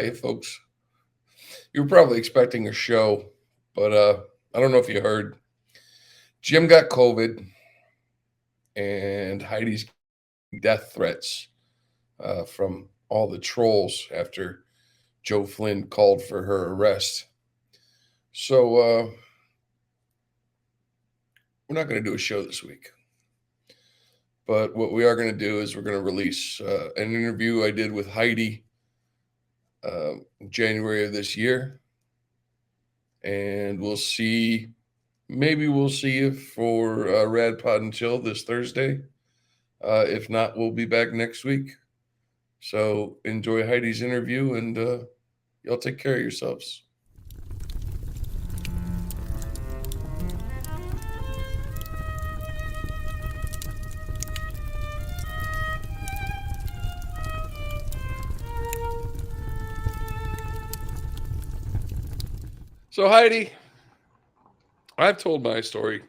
Hi, folks. You were probably expecting a show, but I don't know if you heard. Jim got COVID, and Heidi's getting death threats from all the trolls after Joe Flynn called for her arrest. So we're not going to do a show this week. But what we are going to do is we're going to release an interview I did with Heidi in January of this year. And we'll see. Maybe we'll see you for Rad Pod and Chill this Thursday. If not, we'll be back next week. So enjoy Heidi's interview, and y'all take care of yourselves. So Heidi, I've told my story.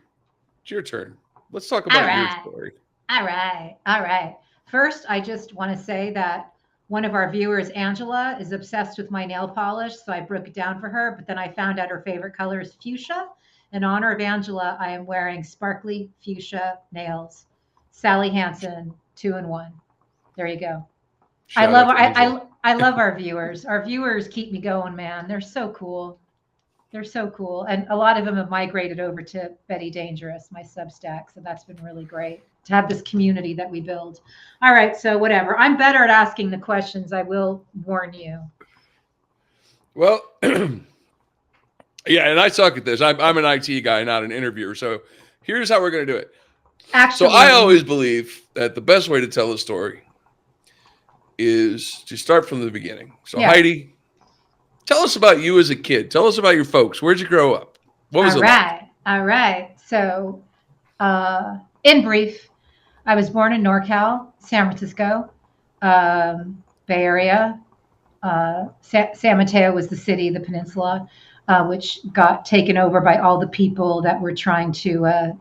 It's your turn. Let's talk All about your right. story. All right. All right. First, I just want to say that one of our viewers, Angela, is obsessed with my nail polish. So I broke it down for her, but then I found out her favorite color is fuchsia. In honor of Angela, I am wearing sparkly fuchsia nails. Sally Hansen, 2-in-1. There you go. I Shout love out our, to Angela. I love our viewers. Our viewers keep me going, man. They're so cool. They're so cool. And a lot of them have migrated over to Betty Dangerous, my Substack. So that's been really great to have this community that we build. All right. So whatever. I'm better at asking the questions. I will warn you. Well, yeah, and I suck at this. I'm an IT guy, not an interviewer. So here's how we're going to do it. So Actually, I always believe that the best way to tell a story is to start from the beginning. So yeah. Heidi, tell us about you as a kid. Tell us about your folks. Where'd you grow up? What was All it like? right. All right. So, in brief, I was born in NorCal, San Francisco, Bay Area. San Mateo was the city, the peninsula, which got taken over by all the people that were trying to,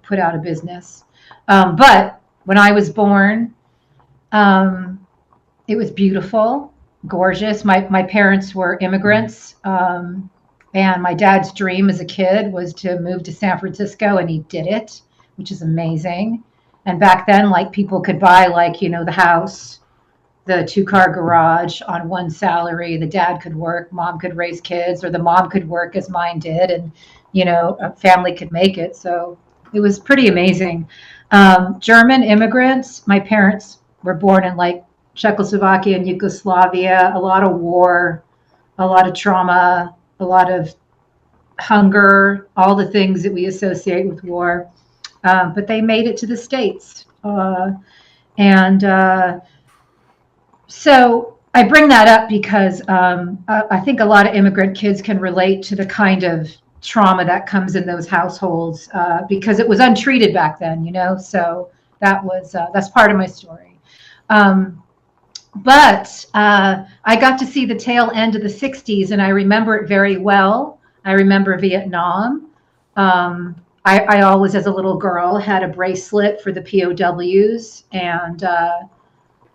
put out of business. But when I was born, it was beautiful, gorgeous. My parents were immigrants. And my dad's dream as a kid was to move to San Francisco, and he did it, which is amazing. And back then, like people could buy the house, the 2-car garage on one salary. The dad could work, mom could raise kids, or the mom could work as mine did, and a family could make it. So it was pretty amazing. German immigrants. My parents were born in Czechoslovakia and Yugoslavia. A lot of war, a lot of trauma, a lot of hunger, all the things that we associate with war. But they made it to the States. And so I bring that up because I think a lot of immigrant kids can relate to the kind of trauma that comes in those households because it was untreated back then, So that's part of my story. But I got to see the tail end of the 60s, and I remember it very well. I remember Vietnam. I always, as a little girl, had a bracelet for the POWs, and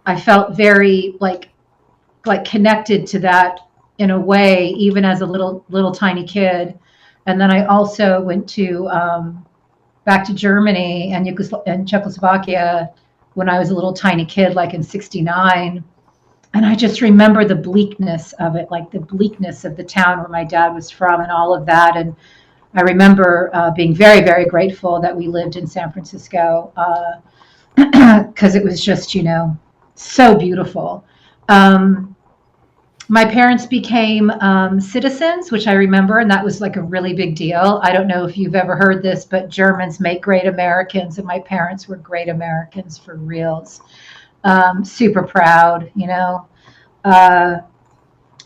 I felt very like connected to that in a way, even as a little tiny kid. And then I also went to back to Germany and Czechoslovakia when I was a little tiny kid, like in '69. And I just remember the bleakness of it, like the bleakness of the town where my dad was from and all of that. And I remember being very, very grateful that we lived in San Francisco because it was just, so beautiful. My parents became citizens, which I remember, and that was like a really big deal. I don't know if you've ever heard this, but Germans make great Americans, and my parents were great Americans for reals. Super proud, And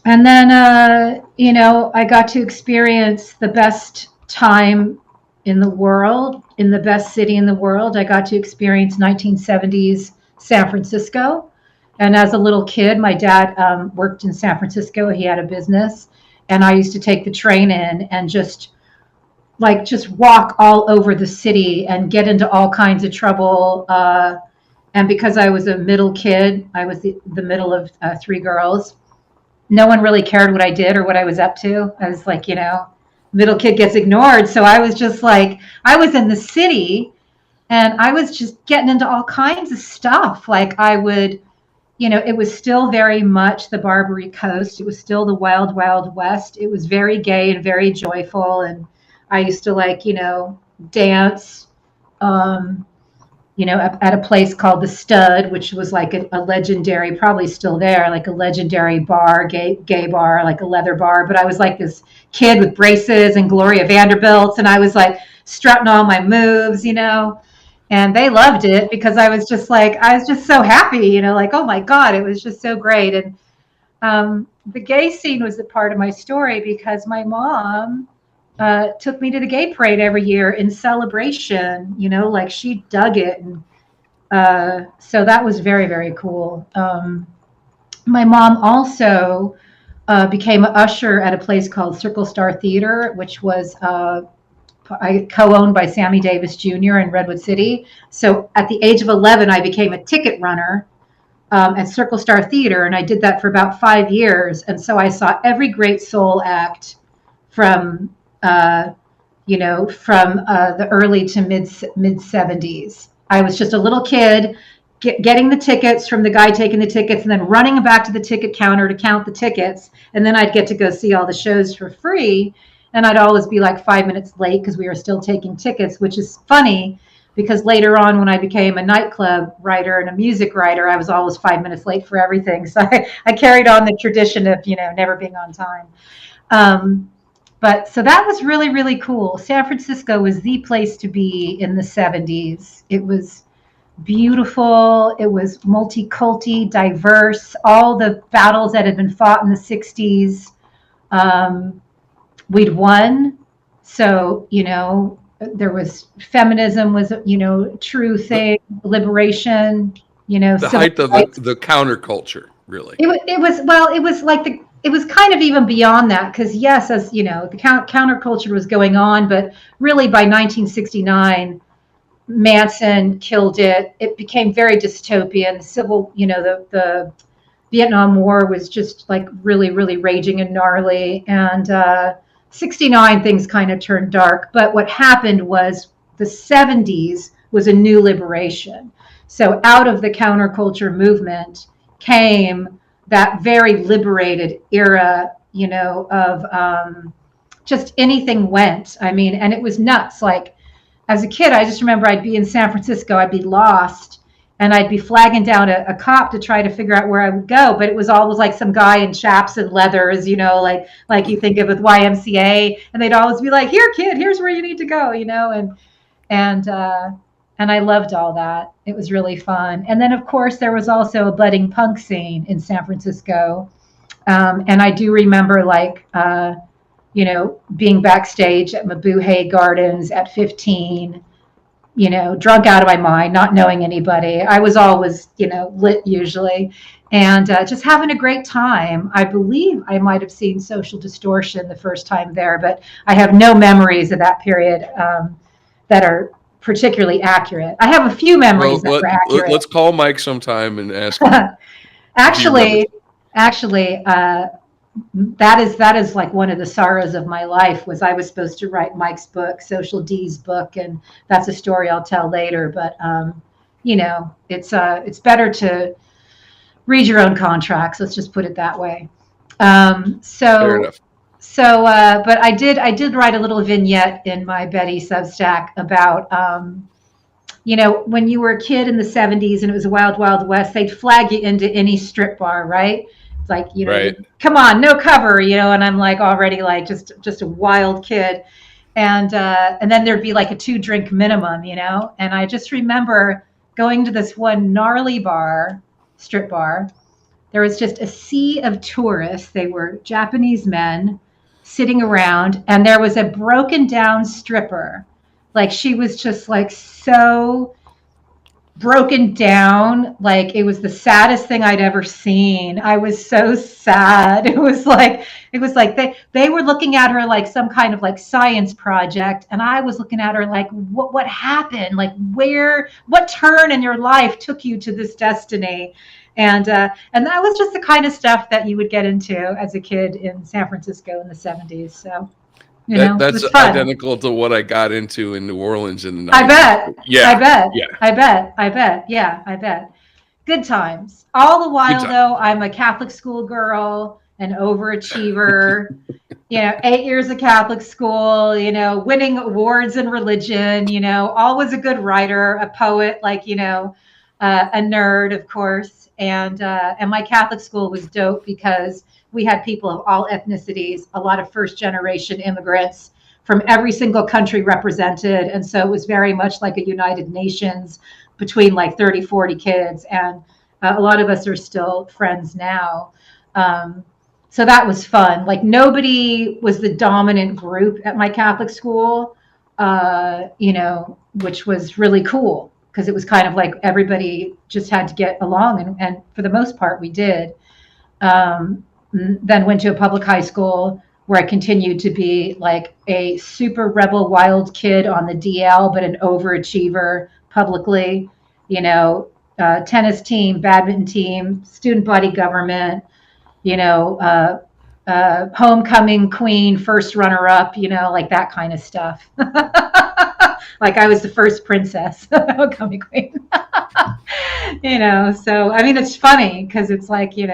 then, I got to experience the best time in the world, in the best city in the world. I got to experience 1970s San Francisco. And as a little kid, my dad worked in San Francisco. He had a business. And I used to take the train in and just walk all over the city and get into all kinds of trouble. And because I was a middle kid, I was the middle of 3 girls. no one really cared what I did or what I was up to. I was like, middle kid gets ignored. So I was just like, I was in the city and I was just getting into all kinds of stuff. Like I would, it was still very much the Barbary Coast. It was still the wild, wild West. It was very gay and very joyful. And I used to like, dance, um, at a place called the Stud, which was like a legendary, probably still there, like a legendary bar, gay bar, like a leather bar. But I was like this kid with braces and Gloria Vanderbilts, and I was like strutting all my moves, and they loved it because I was just so happy, like, oh my God, it was just so great. And the gay scene was a part of my story because my mom took me to the gay parade every year in celebration, like she dug it. And so that was very, very cool. My mom also became an usher at a place called Circle Star Theater, which was co-owned by Sammy Davis Jr. in Redwood City. So at the age of 11, I became a ticket runner at Circle Star Theater, and I did that for about 5 years. And so I saw every great soul act from the early to mid 70s. I was just a little kid getting the tickets from the guy taking the tickets and then running back to the ticket counter to count the tickets. And then I'd get to go see all the shows for free. And I'd always be like 5 minutes late because we were still taking tickets, which is funny because later on when I became a nightclub writer and a music writer, I was always 5 minutes late for everything. So I carried on the tradition of, never being on time. But so that was really, really cool. San Francisco was the place to be in the 70s. It was beautiful. It was multi-culti, diverse. All the battles that had been fought in the 60s, we'd won. So, there was feminism was, true thing, liberation, The height of the counterculture, really. It was kind of even beyond that because yes, as the counterculture was going on, but really by 1969, Manson killed it. It became very dystopian. The Vietnam War was just like really, really raging and gnarly. And 69, things kind of turned dark. But what happened was the 70s was a new liberation. So out of the counterculture movement came that very liberated era, of just anything went. I mean, and it was nuts. Like as a kid, I just remember I'd be in San Francisco, I'd be lost, and I'd be flagging down a cop to try to figure out where I would go. But it was always like some guy in chaps and leathers, like you think of with YMCA, and they'd always be like, "Here, kid, here's where you need to go," and I loved all that. It was really fun. And then, of course, there was also a budding punk scene in San Francisco. And I do remember, being backstage at Mabuhay Gardens at 15, drunk out of my mind, not knowing anybody. I was always, lit usually. And just having a great time. I believe I might have seen Social Distortion the first time there, but I have no memories of that period that are particularly accurate. I have a few memories that were accurate. Let's call Mike sometime and ask him. Actually, that is like one of the sorrows of my life was I was supposed to write Mike's book, Social D's book, and that's a story I'll tell later. But it's better to read your own contracts. Let's just put it that way. Fair enough. But I did write a little vignette in my Betty Substack about, when you were a kid in the 70s and it was a wild, wild West, they'd flag you into any strip bar, right? It's like, right. Come on, no cover, and I'm like already like just a wild kid. And then there'd be like a 2-drink minimum, and I just remember going to this one gnarly strip bar. There was just a sea of tourists. They were Japanese men sitting around, and there was a broken down stripper. Like she was just like so broken down. Like, it was the saddest thing I'd ever seen. I was so sad. It was like they were looking at her like some kind of like science project, and I was looking at her like, what happened? Like, what turn in your life took you to this destiny? And that was just the kind of stuff that you would get into as a kid in San Francisco in the 70s. So, it That's was fun. identical to what I got into in New Orleans in the I 90s. bet. Yeah. I bet. Yeah. I bet. I bet. Yeah, I bet. Good times. All the while, time. though, I'm a Catholic school girl, an overachiever, 8 years of Catholic school, winning awards in religion, always a good writer, a poet, like, a nerd, of course. And my Catholic school was dope because we had people of all ethnicities, a lot of first generation immigrants from every single country represented. And so it was very much like a United Nations between like 30, 40 kids. And a lot of us are still friends now. So that was fun. Like, nobody was the dominant group at my Catholic school, which was really cool because it was kind of like everybody just had to get along. And for the most part, we did. Then went to a public high school where I continued to be like a super rebel wild kid on the DL, but an overachiever publicly, tennis team, badminton team, student body government, homecoming queen, first runner up, like that kind of stuff. Like, I was the first princess, homecoming queen. So, I mean, it's funny because it's like, you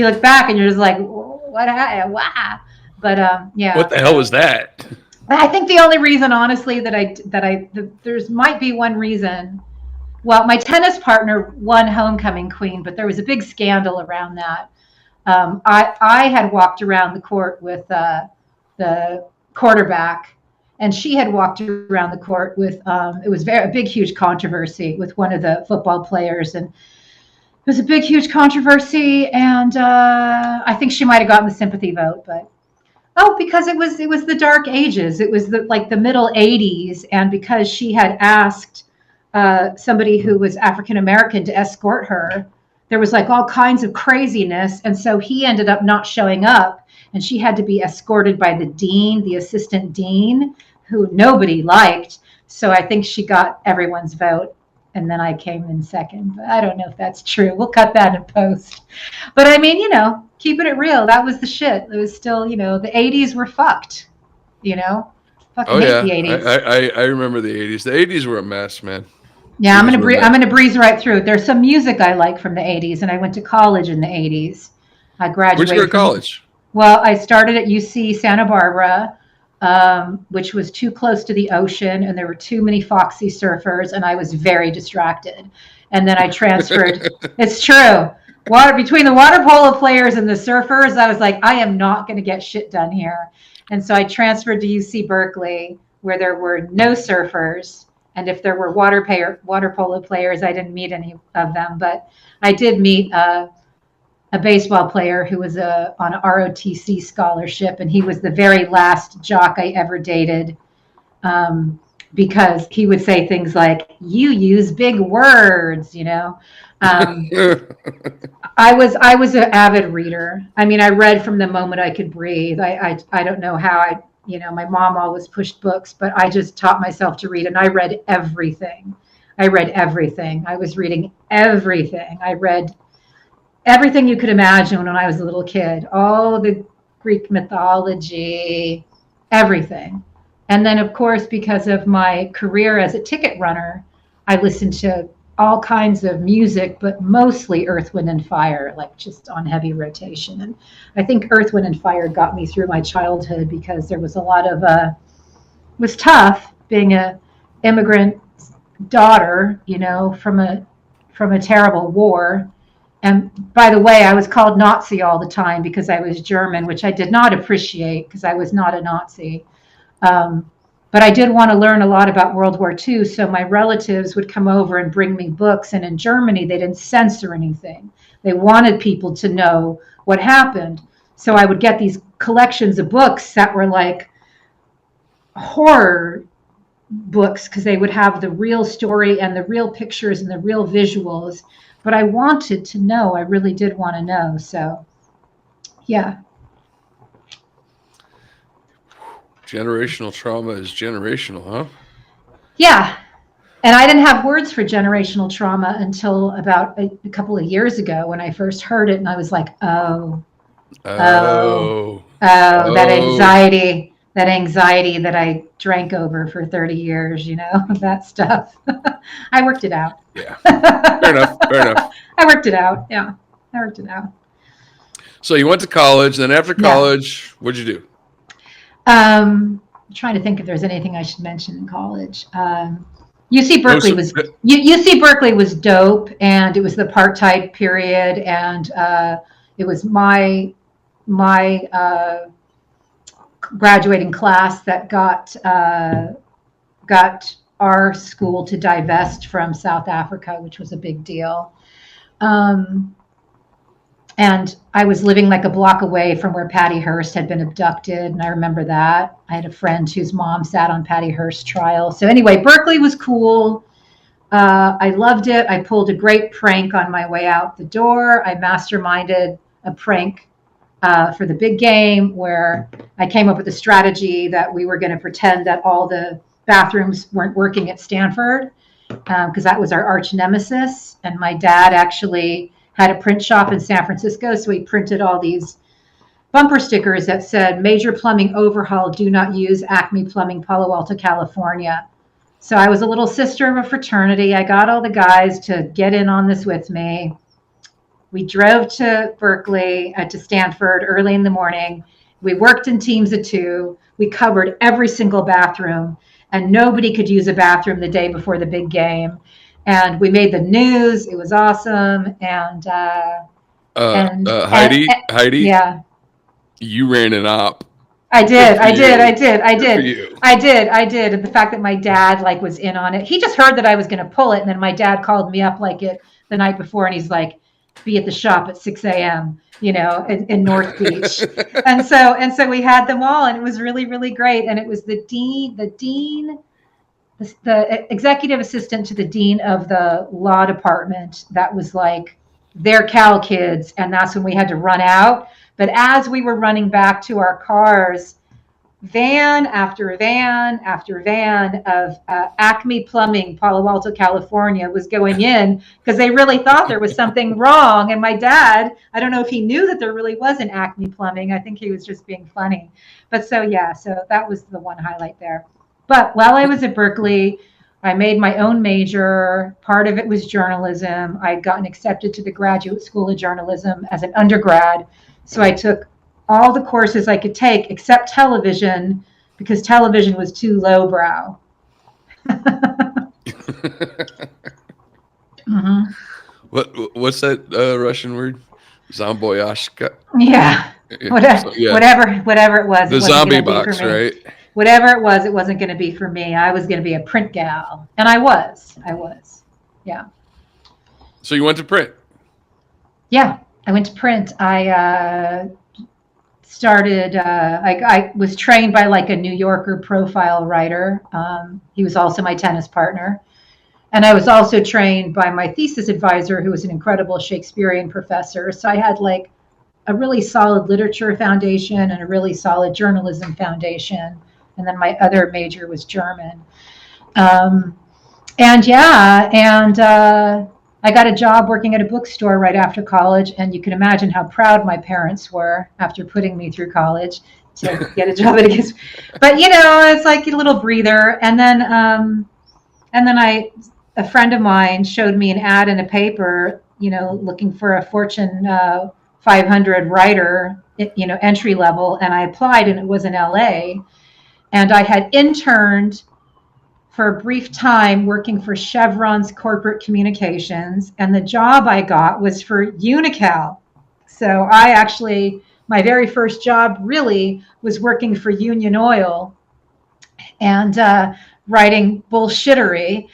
look back and you're just like, what happened? Wow. But yeah. What the hell was that? I think the only reason, honestly, there's might be one reason. Well, my tennis partner won homecoming queen, but there was a big scandal around that. I had walked around the court with the quarterback, and she had walked around the court with it was a big, huge controversy with one of the football players, and it was a big, huge controversy. And I think she might have gotten the sympathy vote, but because it was the dark ages, it was the middle 80s, and because she had asked somebody who was African American to escort her, there was like all kinds of craziness. And so he ended up not showing up, and she had to be escorted by the dean, the assistant dean, who nobody liked. So I think she got everyone's vote. And then I came in second. But I don't know if that's true. We'll cut that in post. But I mean, keeping it real, that was the shit. It was still, the 80s were fucked, Fucking hate the 80s. I remember the 80s. The 80s were a mess, man. Yeah, I'm gonna breeze right through it. There's some music I like from the 80s, and I went to college in the 80s. I graduated. Where'd you go to college? Well, I started at UC Santa Barbara, which was too close to the ocean, and there were too many foxy surfers, and I was very distracted. And then I transferred. It's true. Between the water polo players and the surfers, I was like, I am not going to get shit done here. And so I transferred to UC Berkeley, where there were no surfers. And if there were water polo players, I didn't meet any of them. But I did meet a baseball player who was on an ROTC scholarship, and he was the very last jock I ever dated, because he would say things like, "You use big words," I was an avid reader. I mean, I read from the moment I could breathe. I don't know how my mom always pushed books, but I just taught myself to read, and I read everything. I was reading everything. I read everything you could imagine when I was a little kid, all the Greek mythology, everything. And then, of course, because of my career as a ticket runner, I listened to all kinds of music, but mostly Earth, Wind, and Fire, like just on heavy rotation. And I think Earth, Wind, and Fire got me through my childhood because there was a lot of, it was tough being a immigrant daughter, from a terrible war. And by the way, I was called Nazi all the time because I was German, which I did not appreciate because I was not a Nazi. But I did want to learn a lot about World War II, so my relatives would come over and bring me books. And in Germany, they didn't censor anything. They wanted people to know what happened. So I would get these collections of books that were like horror books because they would have the real story and the real pictures and the real visuals. But I wanted to know. I really did want to know. So, yeah. Generational trauma is generational, huh? Yeah. And I didn't have words for generational trauma until about a couple of years ago when I first heard it. And I was like, oh, oh, Oh, oh, oh, that anxiety that I drank over for 30 years, that stuff. I worked it out. yeah. Fair enough. Fair enough. I worked it out. Yeah. I worked it out. So you went to college. Then after Yeah. college, what'd you do? I'm trying to think if there's anything I should mention in college. UC No, Berkeley was UC Berkeley was dope, and it was the apartheid period, and it was my graduating class that got our school to divest from South Africa, which was a big deal. Um, and I was living like a block away from where Patty Hearst had been abducted, and I remember that. I had a friend whose mom sat on Patty Hearst's trial. So anyway, Berkeley was cool. I loved it. I pulled a great prank on my way out the door. I masterminded a prank for the big game where I came up with a strategy that we were going to pretend that all the bathrooms weren't working at Stanford because that was our arch nemesis. And my dad actually had a print shop in San Francisco, so he printed all these bumper stickers that said, "Major plumbing overhaul, do not use Acme Plumbing, Palo Alto, California." So I was a little sister of a fraternity. I got all the guys to get in on this with me. We drove to Berkeley, to Stanford early in the morning. We worked in teams of two. We covered every single bathroom, and nobody could use a bathroom the day before the big game. And we made the news. It was awesome. Heidi, Yeah, you ran an op. I Good did. for I did. I you. did. I Good for did. you. I did. I did. And the fact that my dad was in on it, he just heard that I was going to pull it, and then my dad called me up the night before, and he's like, "Be at the shop at 6 a.m." In North Beach, and so we had them all, and it was really really great. And it was the executive assistant to the dean of the law department that was like their Cal kids, and that's when we had to run out. But as we were running back to our cars, van after van after van of Acme Plumbing, Palo Alto, California, was going in because they really thought there was something wrong. And my dad, I don't know if he knew that there really was an Acme Plumbing. I think he was just being funny. But so, yeah, so that was the one highlight there. But while I was at Berkeley, I made my own major. Part of it was journalism. I'd gotten accepted to the Graduate School of Journalism as an undergrad. So I took all the courses I could take except television because television was too lowbrow. Mm-hmm. What's that Russian word? Zomboyashka. Yeah. So, yeah, Whatever it was, the it wasn't zombie going to be for box, me. right? Whatever it was, it wasn't going to be for me. I was going to be a print gal, and I was. Yeah. So you went to print. Yeah, I went to print. I started. I was trained by like a New Yorker profile writer. He was also my tennis partner, and I was also trained by my thesis advisor, who was an incredible Shakespearean professor. So I had like a really solid literature foundation and a really solid journalism foundation. And then my other major was German. Um, and I got a job working at a bookstore right after college. And you can imagine how proud my parents were after putting me through college to get a job at a bookstore. But it's like a little breather. A friend of mine showed me an ad in a paper, looking for a Fortune 500 writer, entry level, and I applied, and it was in LA. And I had interned for a brief time working for Chevron's corporate communications, and the job I got was for Unical. So my very first job really was working for Union Oil and writing bullshittery.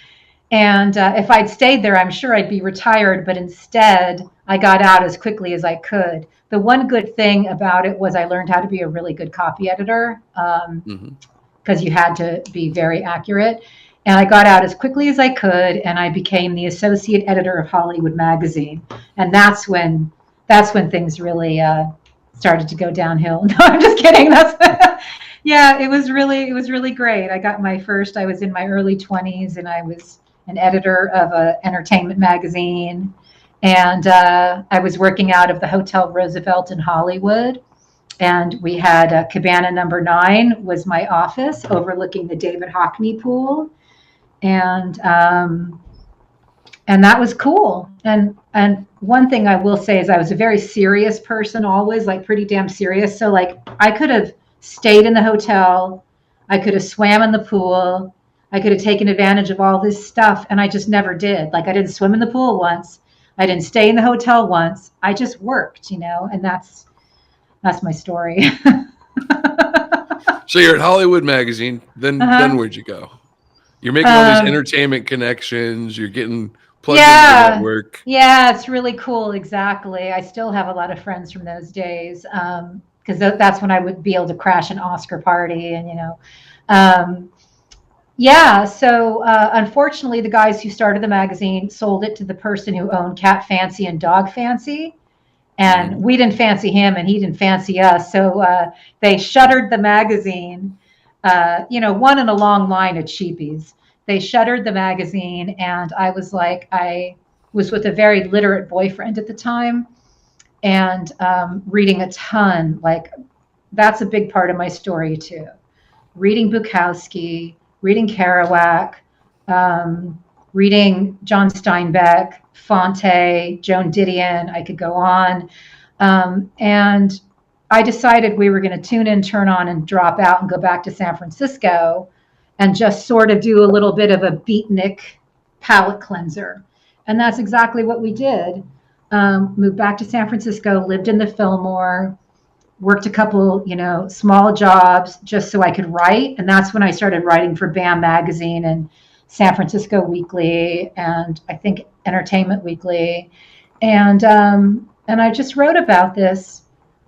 And if I'd stayed there, I'm sure I'd be retired. But instead, I got out as quickly as I could. The one good thing about it was I learned how to be a really good copy editor. Mm-hmm. because you had to be very accurate. And I got out as quickly as I could, and I became the associate editor of Hollywood Magazine. And that's when things really started to go downhill. No, I'm just kidding. Yeah, it was really great. I got my first. I was in my early 20s, and I was an editor of an entertainment magazine, and I was working out of the Hotel Roosevelt in Hollywood. And we had Cabana Number 9 was my office overlooking the David Hockney pool, and that was cool. And one thing I will say is I was a very serious person, always, like pretty damn serious. So like I could have stayed in the hotel, I could have swam in the pool, I could have taken advantage of all this stuff, and I just never did. Like I didn't swim in the pool once, I didn't stay in the hotel once. I just worked, and that's my story. So you're at Hollywood Magazine. Then where'd you go? You're making all these entertainment connections. You're getting plugged into the network. Yeah, it's really cool. Exactly. I still have a lot of friends from those days because that's when I would be able to crash an Oscar party and. Yeah, so unfortunately, the guys who started the magazine sold it to the person who owned Cat Fancy and Dog Fancy. And we didn't fancy him, and he didn't fancy us. So they shuttered the magazine, one in a long line of cheapies. They shuttered the magazine, and I was with a very literate boyfriend at the time, and reading a ton. Like, that's a big part of my story, too. Reading Bukowski, reading Kerouac, reading John Steinbeck, Fonte, Joan Didion, I could go on. And I decided we were going to tune in, turn on, and drop out and go back to San Francisco and just sort of do a little bit of a beatnik palate cleanser. And that's exactly what we did. Moved back to San Francisco, lived in the Fillmore, worked a couple, small jobs just so I could write. And that's when I started writing for BAM Magazine and San Francisco Weekly, and I think Entertainment Weekly. And I just wrote about this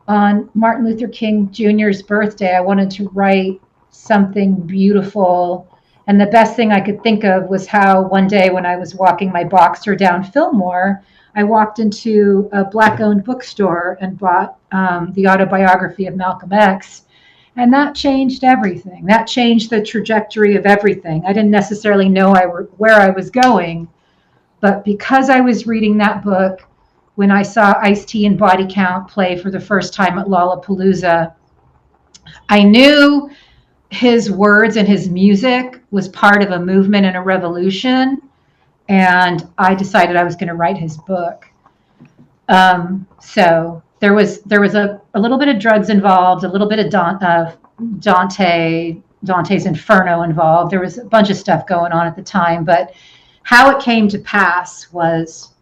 on Martin Luther King Jr.'s birthday. I wanted to write something beautiful. And the best thing I could think of was how one day when I was walking my Boxer down Fillmore, I walked into a Black-owned bookstore and bought the autobiography of Malcolm X. And that changed everything. That changed the trajectory of everything. I didn't necessarily know where I was going, but because I was reading that book, when I saw Ice-T and Body Count play for the first time at Lollapalooza, I knew his words and his music was part of a movement and a revolution, and I decided I was going to write his book. So there was a little bit of drugs involved, a little bit of Dante's Inferno involved. There was a bunch of stuff going on at the time, but how it came to pass was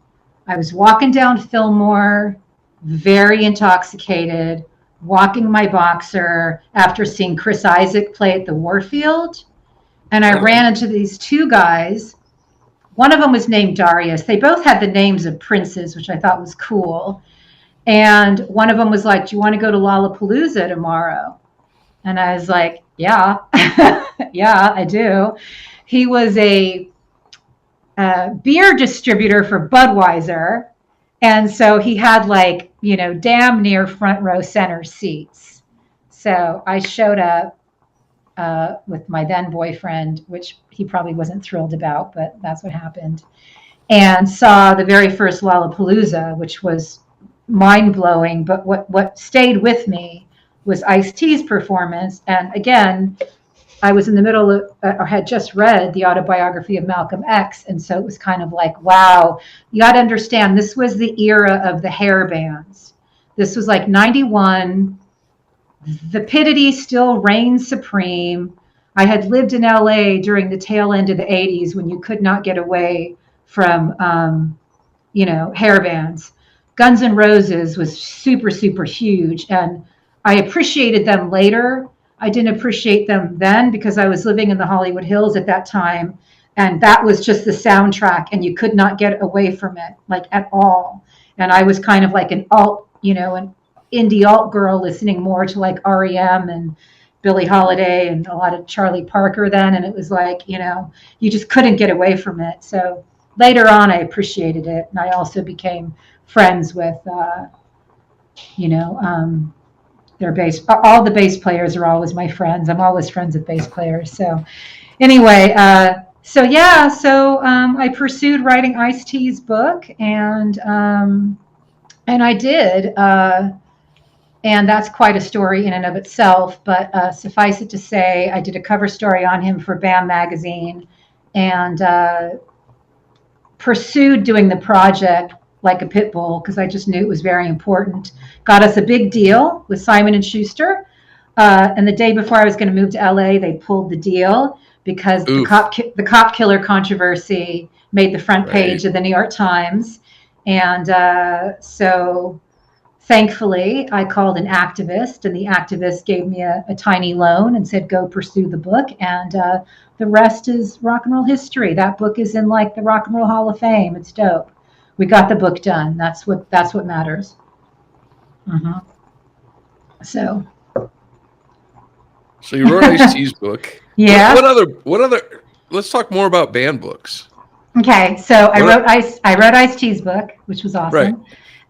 I was walking down Fillmore, very intoxicated, walking my Boxer after seeing Chris Isaak play at the Warfield, and I ran into these two guys. One of them was named Darius. They both had the names of princes, which I thought was cool. And one of them was like, "Do you want to go to Lollapalooza tomorrow?" And I was like, "Yeah, yeah, I do." He was a beer distributor for Budweiser. And so he had damn near front row center seats. So I showed up with my then boyfriend, which he probably wasn't thrilled about, but that's what happened. And saw the very first Lollapalooza, which was mind-blowing. But what stayed with me was Ice-T's performance. And again, I was in the middle of, or had just read the autobiography of Malcolm X. And so it was kind of like, wow, you got to understand, this was the era of the hair bands. This was like 91. Vapidity still reigned supreme. I had lived in LA during the tail end of the 80s when you could not get away from, hair bands. Guns N' Roses was super, super huge. And I appreciated them later. I didn't appreciate them then because I was living in the Hollywood Hills at that time. And that was just the soundtrack, and you could not get away from it, at all. And I was kind of like an alt, an indie alt girl listening more to REM Billie Holiday and a lot of Charlie Parker then, and it was like, you just couldn't get away from it. So later on, I appreciated it, and I also became friends with, their bass. All the bass players are always my friends. I'm always friends with bass players. So anyway, so I pursued writing Ice-T's book, and I did. And that's quite a story in and of itself. But suffice it to say, I did a cover story on him for BAM magazine, and pursued doing the project like a pit bull because I just knew it was very important. Got us a big deal with Simon and Schuster, and the day before I was going to move to LA, they pulled the deal because the cop killer controversy made the front page of the New York Times, and so thankfully I called an activist, and the activist gave me a tiny loan and said, go pursue the book, and the rest is rock and roll history. That book is in like the Rock and Roll Hall of Fame. It's dope. We got the book done. That's what matters. So you wrote Ice-T's book. Yeah. What other? Let's talk more about band books. Okay, so I wrote Ice-T's book, which was awesome. Right.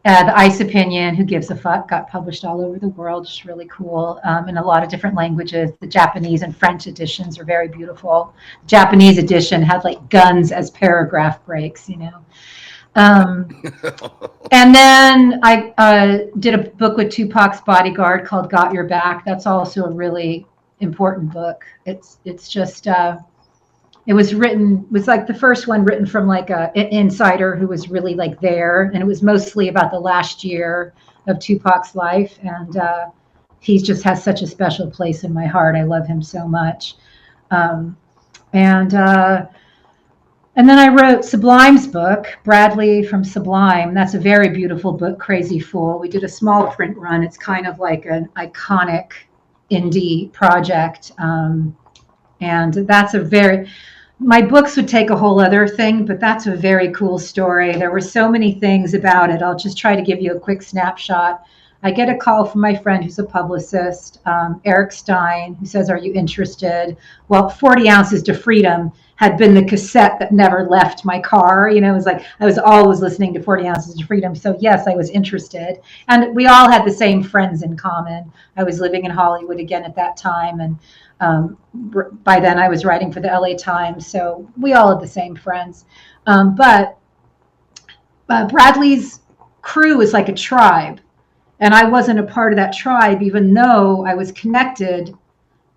The Ice Opinion, Who Gives a Fuck, got published all over the world. Just really cool, in a lot of different languages. The Japanese and French editions are very beautiful. The Japanese edition had like guns as paragraph breaks, And then I did a book with Tupac's bodyguard called Got Your Back. That's also a really important book. It's just it was like the first one written from like an insider who was really like there, and it was mostly about the last year of Tupac's life, and he just has such a special place in my heart. I love him so much. And then I wrote Sublime's book, Bradley from Sublime. That's a very beautiful book, Crazy Fool. We did a small print run. It's kind of like an iconic indie project. And that's my books would take a whole other thing, but that's a very cool story. There were so many things about it. I'll just try to give you a quick snapshot. I get a call from my friend who's a publicist, Eric Stein, who says, are you interested? Well, 40 Ounces to Freedom had been the cassette that never left my car. It was like I was always listening to 40 Ounces to Freedom. So yes, I was interested. And we all had the same friends in common. I was living in Hollywood again at that time. And by then I was writing for the LA Times. So we all had the same friends. But Bradley's crew is like a tribe. And I wasn't a part of that tribe, even though I was connected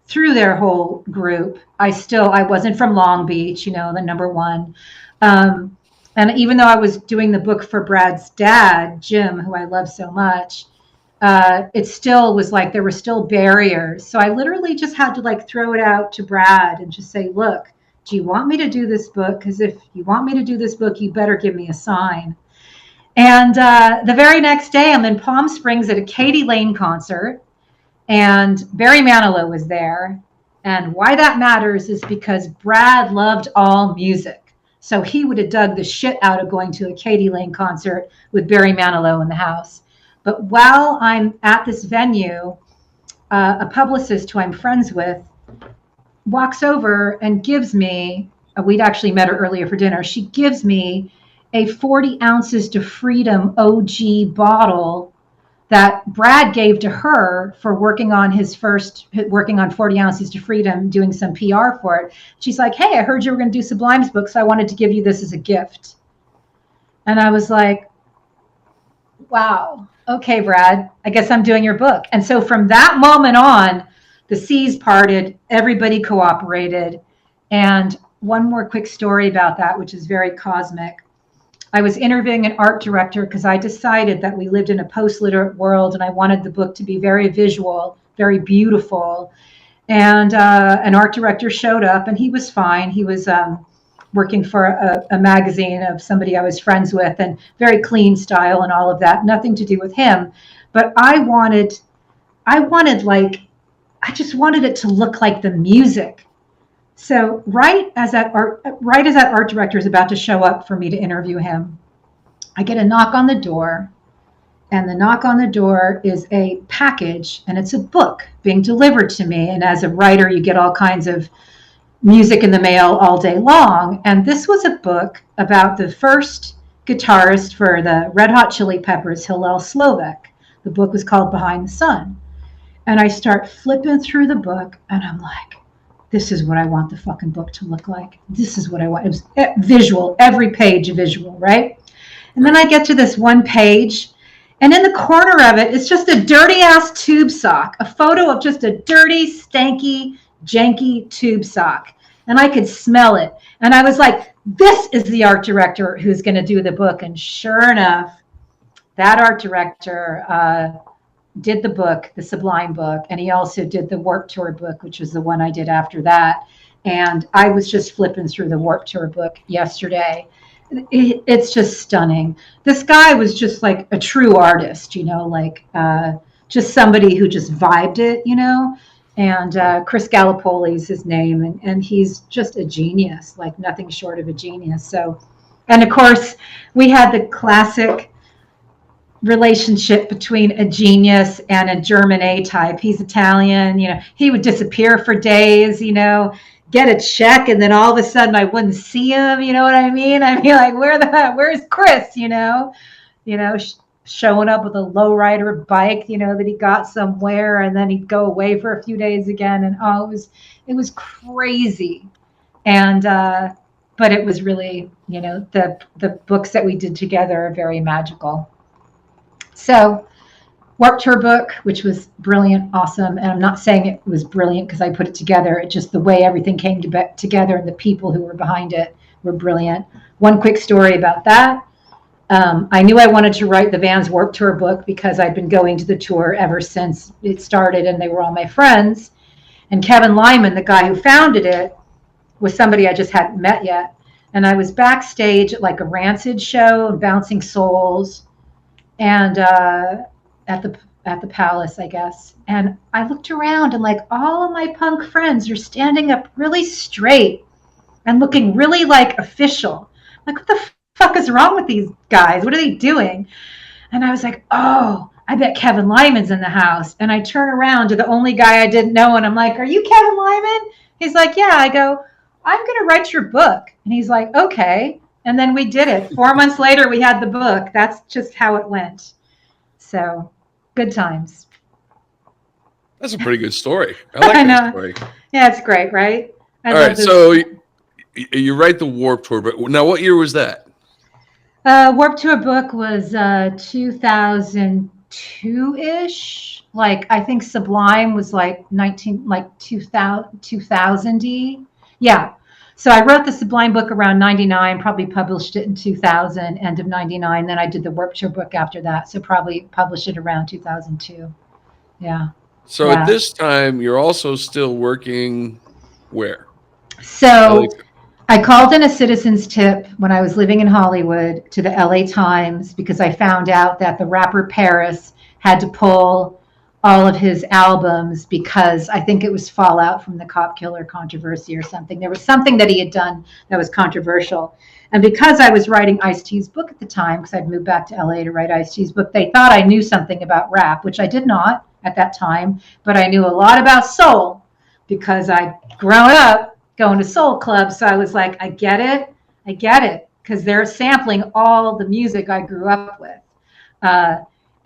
through their whole group. I wasn't from Long Beach, the number one. And even though I was doing the book for Brad's dad, Jim, who I love so much, it still was like there were still barriers. So I literally just had to like throw it out to Brad and just say, look, do you want me to do this book? Because if you want me to do this book, you better give me a sign. And the very next day, I'm in Palm Springs at a Katie Lane concert, and Barry Manilow was there. And why that matters is because Brad loved all music. So he would have dug the shit out of going to a Katie Lane concert with Barry Manilow in the house. But while I'm at this venue, a publicist who I'm friends with walks over and gives me, we'd actually met her earlier for dinner, she gives me a 40 Ounces to Freedom OG bottle that Brad gave to her for working on 40 Ounces to Freedom, doing some PR for it. She's like, hey, I heard you were going to do Sublime's book, so I wanted to give you this as a gift. And I was like, wow, okay, Brad, I guess I'm doing your book. And so from that moment on, the seas parted, everybody cooperated. And one more quick story about that, which is very cosmic. I was interviewing an art director because I decided that we lived in a post-literate world and I wanted the book to be very visual, very beautiful. And an art director showed up and he was fine. He was working for a magazine of somebody I was friends with, and very clean style and all of that, nothing to do with him. But I just wanted it to look like the music. So right as that art director is about to show up for me to interview him, I get a knock on the door, and the knock on the door is a package, and it's a book being delivered to me. And as a writer, you get all kinds of music in the mail all day long. And this was a book about the first guitarist for the Red Hot Chili Peppers, Hillel Slovak. The book was called Behind the Sun. And I start flipping through the book, and I'm like, this is what I want the fucking book to look like. This is what I want. It was visual, every page visual, right? And then I get to this one page, and in the corner of it, it's just a dirty ass tube sock, a photo of just a dirty, stanky, janky tube sock. And I could smell it. And I was like, this is the art director who's going to do the book. And sure enough, that art director did the book, the Sublime book, and he also did the Warped Tour book, which was the one I did after that. And I was just flipping through the Warped Tour book yesterday. It's just stunning. This guy was just like a true artist, like just somebody who just vibed it, And Chris Gallipoli's his name, and he's just a genius, like nothing short of a genius. So, and of course, we had the classic relationship between a genius and a German A-type. He's Italian, he would disappear for days, get a check, and then all of a sudden I wouldn't see him. You know what I mean? I'd be like, where's Chris? Showing up with a lowrider bike, that he got somewhere, and then he'd go away for a few days again. And it was crazy. And, but it was really, the books that we did together are very magical. So Warped Tour book, which was brilliant, awesome. And I'm not saying it was brilliant because I put it together. It's just the way everything came together, and the people who were behind it were brilliant. One quick story about that. I knew I wanted to write the Vans Warped Tour book because I'd been going to the tour ever since it started, and they were all my friends. And Kevin Lyman, the guy who founded it, was somebody I just hadn't met yet. And I was backstage at like a Rancid show, Bouncing Souls, and at the Palace, I guess. And I looked around, and like all of my punk friends are standing up really straight and looking really like official. Like, what the fuck is wrong with these guys? What are they doing? And I was like, oh, I bet Kevin Lyman's in the house. And I turn around to the only guy I didn't know, and I'm like, are you Kevin Lyman? He's like, yeah. I go, I'm going to write your book. And he's like, okay. And then we did it. 4 months later, we had the book. That's just how it went. So, good times. That's a pretty good story. I like that story. Yeah, it's great, right? All right, so you write the Warped Tour, but now what year was that? Warped Tour book was 2002-ish. Like, I think Sublime was like 2000-y. Yeah. So I wrote the Sublime book around 99, probably published it in 2000, end of 99. Then I did the Warped Tour book after that. So probably published it around 2002. Yeah. So at this time, you're also still working where? So I called in a citizen's tip when I was living in Hollywood to the LA Times because I found out that the rapper Paris had to pull all of his albums because I think it was fallout from the cop killer controversy or something. There was something that he had done that was controversial. And because I was writing Ice-T's book at the time, because I'd moved back to LA to write Ice-T's book, they thought I knew something about rap, which I did not at that time, but I knew a lot about soul because I'd grown up going to soul clubs. So I was like, I get it, because they're sampling all the music I grew up with.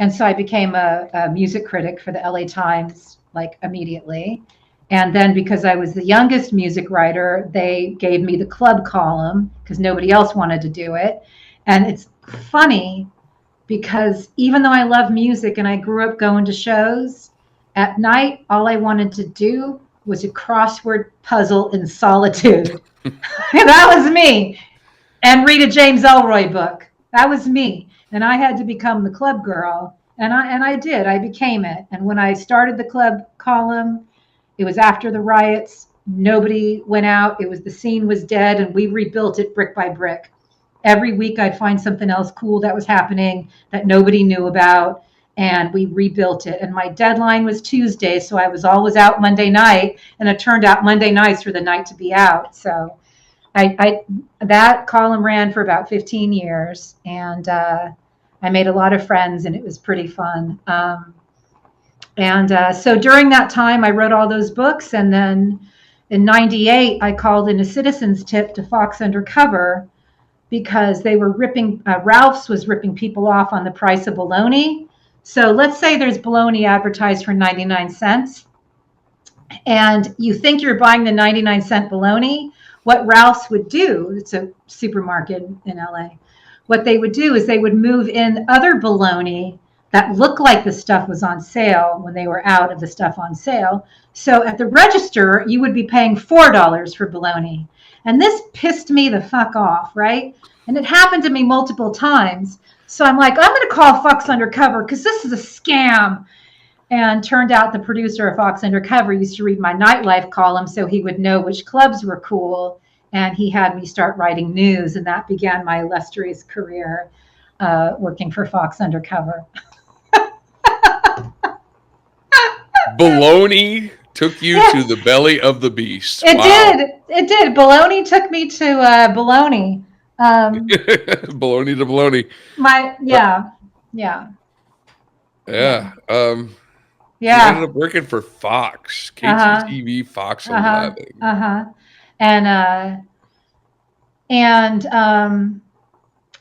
And so I became a music critic for the LA Times, like immediately. And then because I was the youngest music writer, they gave me the club column because nobody else wanted to do it. And it's funny because even though I love music and I grew up going to shows, at night, all I wanted to do was a crossword puzzle in solitude. That was me. And read a James Ellroy book. That was me. And I had to become the club girl. And I did. I became it. And when I started the club column, it was after the riots. Nobody went out. The scene was dead, and we rebuilt it brick by brick. Every week I'd find something else cool that was happening that nobody knew about, and we rebuilt it. And my deadline was Tuesday, so I was always out Monday night, and it turned out Monday nights were the night to be out. So that column ran for about 15 years, and I made a lot of friends, and it was pretty fun. So during that time, I wrote all those books. And then in 98, I called in a citizen's tip to Fox Undercover because they were ripping, Ralph's was ripping people off on the price of bologna. So let's say there's bologna advertised for 99 cents. And you think you're buying the 99-cent bologna. What Ralph's would do, it's a supermarket in LA, what they would do is they would move in other bologna that looked like the stuff was on sale when they were out of the stuff on sale. So at the register, you would be paying $4 for bologna. And this pissed me the fuck off, right? And it happened to me multiple times. So I'm like, I'm going to call Fox Undercover because this is a scam. And turned out the producer of Fox Undercover used to read my nightlife column so he would know which clubs were cool. And he had me start writing news. And that began my illustrious career working for Fox Undercover. Bologna took you to the belly of the beast. It did. It did. Bologna took me to bologna. Bologna to bologna. Yeah. You ended up working for Fox, KTTV, Fox 11.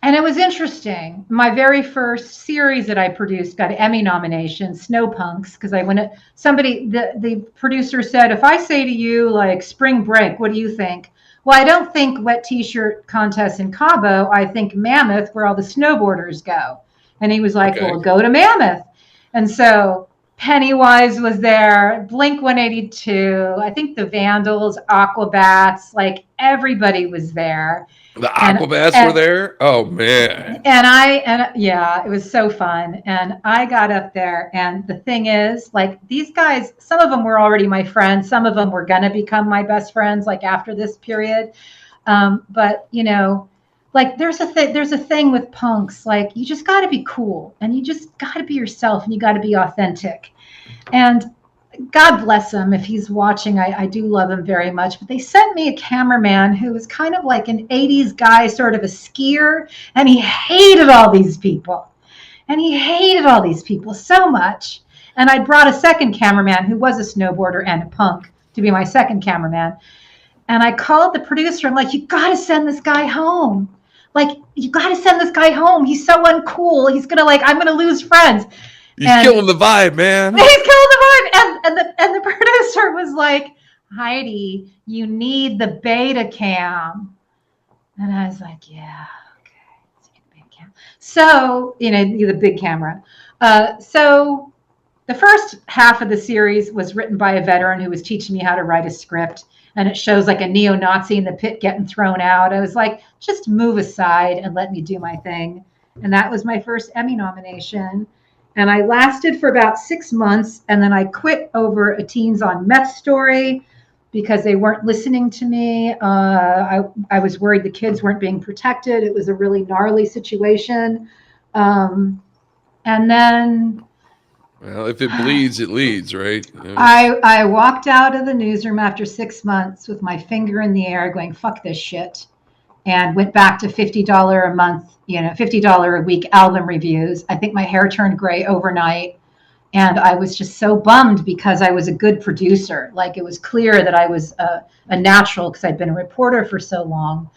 And it was interesting. My very first series that I produced got an Emmy nomination, Snowpunks, because the producer said, if I say to you like spring break, what do you think? Well, I don't think wet t-shirt contest in Cabo. I think Mammoth, where all the snowboarders go. And he was like, well, go to Mammoth. And so Pennywise was there, Blink 182, I think the Vandals, Aquabats, like everybody was there. The Aquabats were there? Oh, man. And it was so fun. And I got up there, and the thing is, like, these guys, some of them were already my friends. Some of them were going to become my best friends, like, after this period. But, you know, like, there's a thing with punks, like, you just got to be cool, and you just got to be yourself, and you got to be authentic. And God bless him if he's watching. I do love him very much. But they sent me a cameraman who was kind of like an 80s guy, sort of a skier, and he hated all these people. And he hated all these people so much. And I brought a second cameraman who was a snowboarder and a punk to be my second cameraman. And I called the producer. I'm like, you got to send this guy home. Like, you got to send this guy home. He's so uncool. He's going to I'm going to lose friends. He's killing the vibe, man. He's killing the vibe. And the producer was like, Heidi, you need the beta cam. And I was like, yeah, okay. Let's get the beta cam. So, you know, the big camera. So the first half of the series was written by a veteran who was teaching me how to write a script. And it shows like a neo-Nazi in the pit getting thrown out. I was like, just move aside and let me do my thing. And that was my first Emmy nomination. And I lasted for about 6 months, and then I quit over a Teens on Meth story because they weren't listening to me. I was worried the kids weren't being protected. It was a really gnarly situation. And then... Well, if it bleeds, it leads, right? I walked out of the newsroom after 6 months with my finger in the air going, fuck this shit. And went back to $50 a month, you know, $50 a week album reviews. I think my hair turned gray overnight. And I was just so bummed because I was a good producer. Like, it was clear that I was a natural because I'd been a reporter for so long.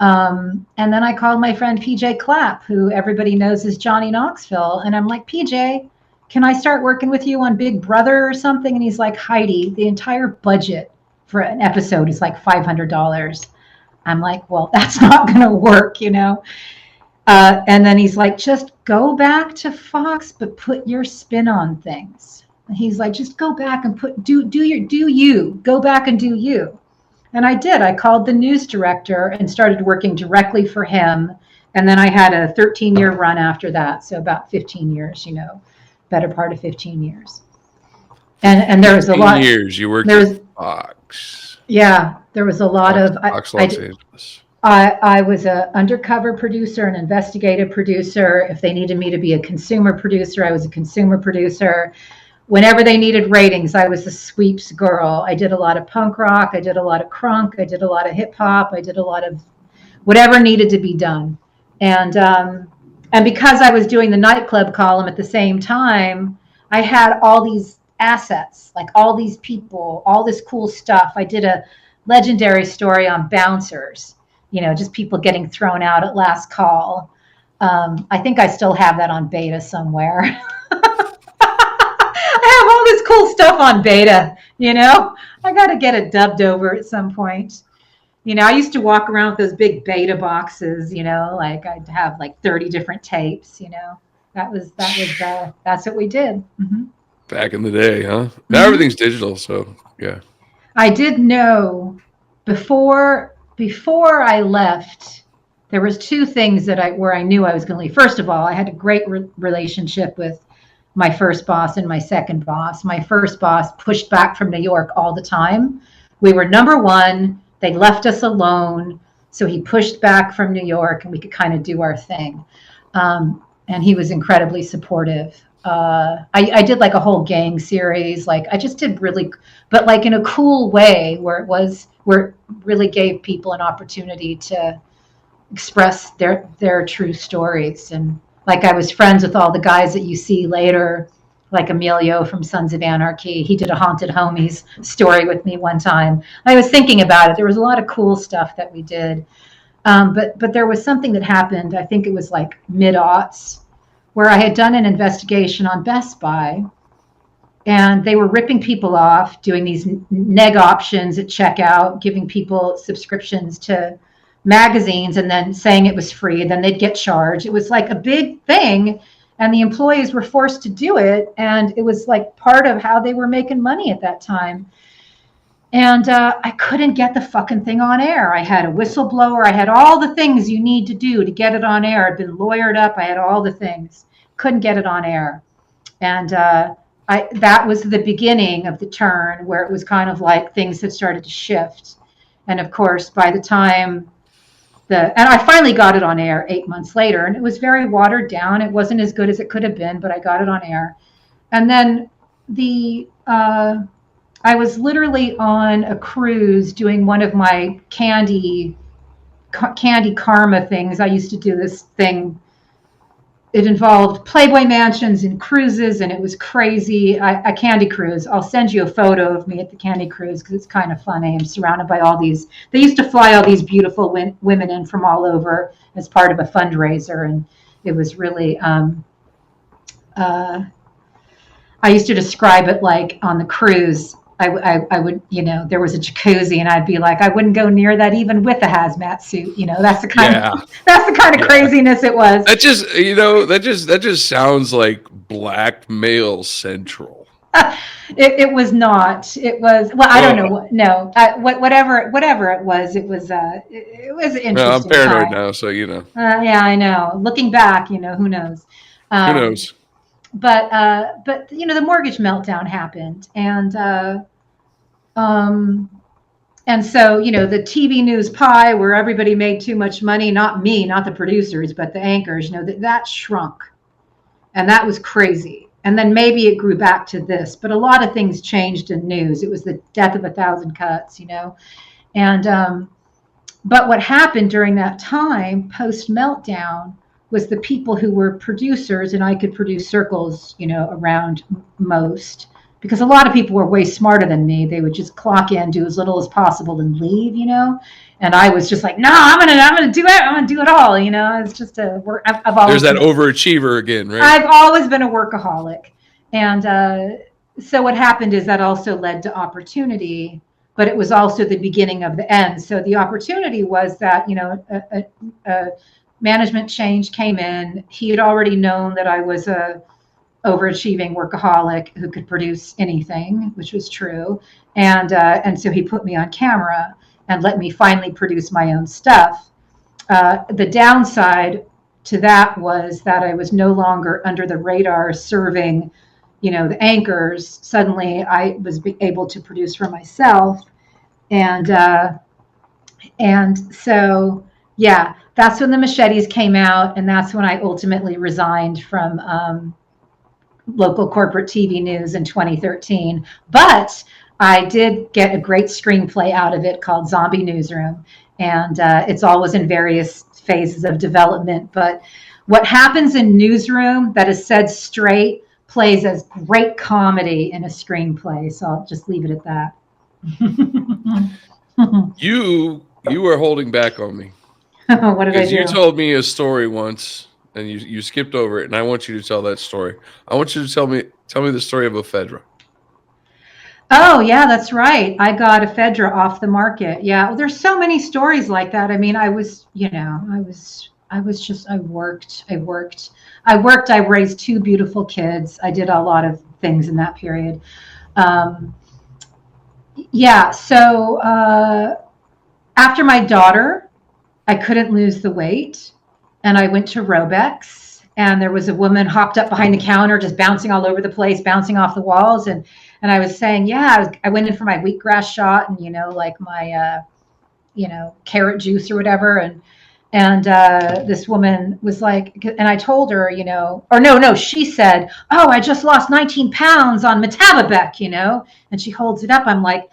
And then I called my friend PJ Clapp, who everybody knows is Johnny Knoxville. And I'm like, PJ, can I start working with you on Big Brother or something? And he's like, Heidi, the entire budget for an episode is like $500. I'm like, well, that's not going to work, you know. And then he's like, just go back to Fox, but put your spin on things. And he's like, just go back and do you. Go back and do you. And I did. I called the news director and started working directly for him. And then I had a 13-year run after that. So about 15 years, you know, better part of 15 years. And there was a lot. 15 years you worked at Fox. Yeah, there was a lot of. Fox Los Angeles. I was an undercover producer, an investigative producer. If they needed me to be a consumer producer, I was a consumer producer. Whenever they needed ratings, I was the sweeps girl. I did a lot of punk rock. I did a lot of crunk. I did a lot of hip hop. I did a lot of whatever needed to be done. And And because I was doing the nightclub column at the same time, I had all these assets, like all these people, all this cool stuff. I did a legendary story on bouncers, just people getting thrown out at last call. I think I still have that on beta somewhere. I have all this cool stuff on beta, I got to get it dubbed over at some point. I used to walk around with those big beta boxes, like I'd have like 30 different tapes, that's what we did. Mm-hmm. Back in the day, huh? Now everything's digital, so yeah. I did know before I left, there was two things where I knew I was going to leave. First of all, I had a great relationship with my first boss and my second boss. My first boss pushed back from New York all the time. We were number one. They left us alone. So he pushed back from New York and we could kind of do our thing. And he was incredibly supportive. I did like a whole gang series. Like I just did really, but like in a cool way where it really gave people an opportunity to express their true stories. And like I was friends with all the guys that you see later, like Emilio from Sons of Anarchy. He did a Haunted Homies story with me one time. I was thinking about it. There was a lot of cool stuff that we did. But there was something that happened, I think it was like mid-aughts, where I had done an investigation on Best Buy, and they were ripping people off, doing these neg options at checkout, giving people subscriptions to magazines and then saying it was free. Then they'd get charged. It was like a big thing, and the employees were forced to do it, and it was like part of how they were making money at that time. And I couldn't get the fucking thing on air. I had a whistleblower. I had all the things you need to do to get it on air. I'd been lawyered up. I had all the things. Couldn't get it on air. And that was the beginning of the turn where it was kind of like things had started to shift. And of course, by the time and I finally got it on air 8 months later, and it was very watered down. It wasn't as good as it could have been, but I got it on air. And then I was literally on a cruise doing one of my candy karma things. I used to do this thing. It involved Playboy mansions and cruises, and it was crazy. A candy cruise. I'll send you a photo of me at the candy cruise because it's kind of funny. I'm surrounded by all these. They used to fly all these beautiful women in from all over as part of a fundraiser, and it was really. I used to describe it like on the cruise. I would, there was a jacuzzi, and I'd be like, I wouldn't go near that even with a hazmat suit. That's the kind of craziness it was. That just sounds like blackmail central. It was not. It was. Well, I don't know. No, whatever it was. It was interesting. No, I'm paranoid now, so yeah, I know. Looking back, who knows? Who knows? But the mortgage meltdown happened, and so the TV news pie where everybody made too much money, not me, not the producers, but the anchors, that shrunk, and that was crazy. And then maybe it grew back to this, but a lot of things changed in news. It was the death of 1,000 cuts, and but what happened during that time post meltdown was the people who were producers, and I could produce circles, around most, because a lot of people were way smarter than me. They would just clock in, do as little as possible, and leave, And I was just like, no, I'm gonna do it. I'm gonna do it all, It's just I've always there's that overachiever again, right? I've always been a workaholic, and so what happened is that also led to opportunity, but it was also the beginning of the end. So the opportunity was that management change came in. He had already known that I was a overachieving workaholic who could produce anything, which was true. And so he put me on camera and let me finally produce my own stuff. The downside to that was that I was no longer under the radar serving, the anchors. Suddenly I was able to produce for myself. And so, yeah, that's when the machetes came out, and that's when I ultimately resigned from local corporate TV news in 2013. But I did get a great screenplay out of it called Zombie Newsroom, and it's always in various phases of development. But What happens in newsroom that is said straight plays as great comedy in a screenplay. So I'll just leave it at that. You were holding back on me What did I because you do? told me a story once and you skipped over it, and I want you to tell that story. I want you to tell me the story of ephedra. Oh, yeah, that's right. I got ephedra off the market. Yeah, well, there's so many stories like that. I mean, I worked. I raised two beautiful kids. I did a lot of things in that period. Um, yeah, so after my daughter, I couldn't lose the weight, and I went to Robex, and there was a woman hopped up behind the counter, just bouncing all over the place, bouncing off the walls, and I was saying, yeah, I went in for my wheatgrass shot, and like my carrot juice or whatever, and this woman was like, and I told her, or no, she said, oh, I just lost 19 pounds on Metababec, and she holds it up. I'm like,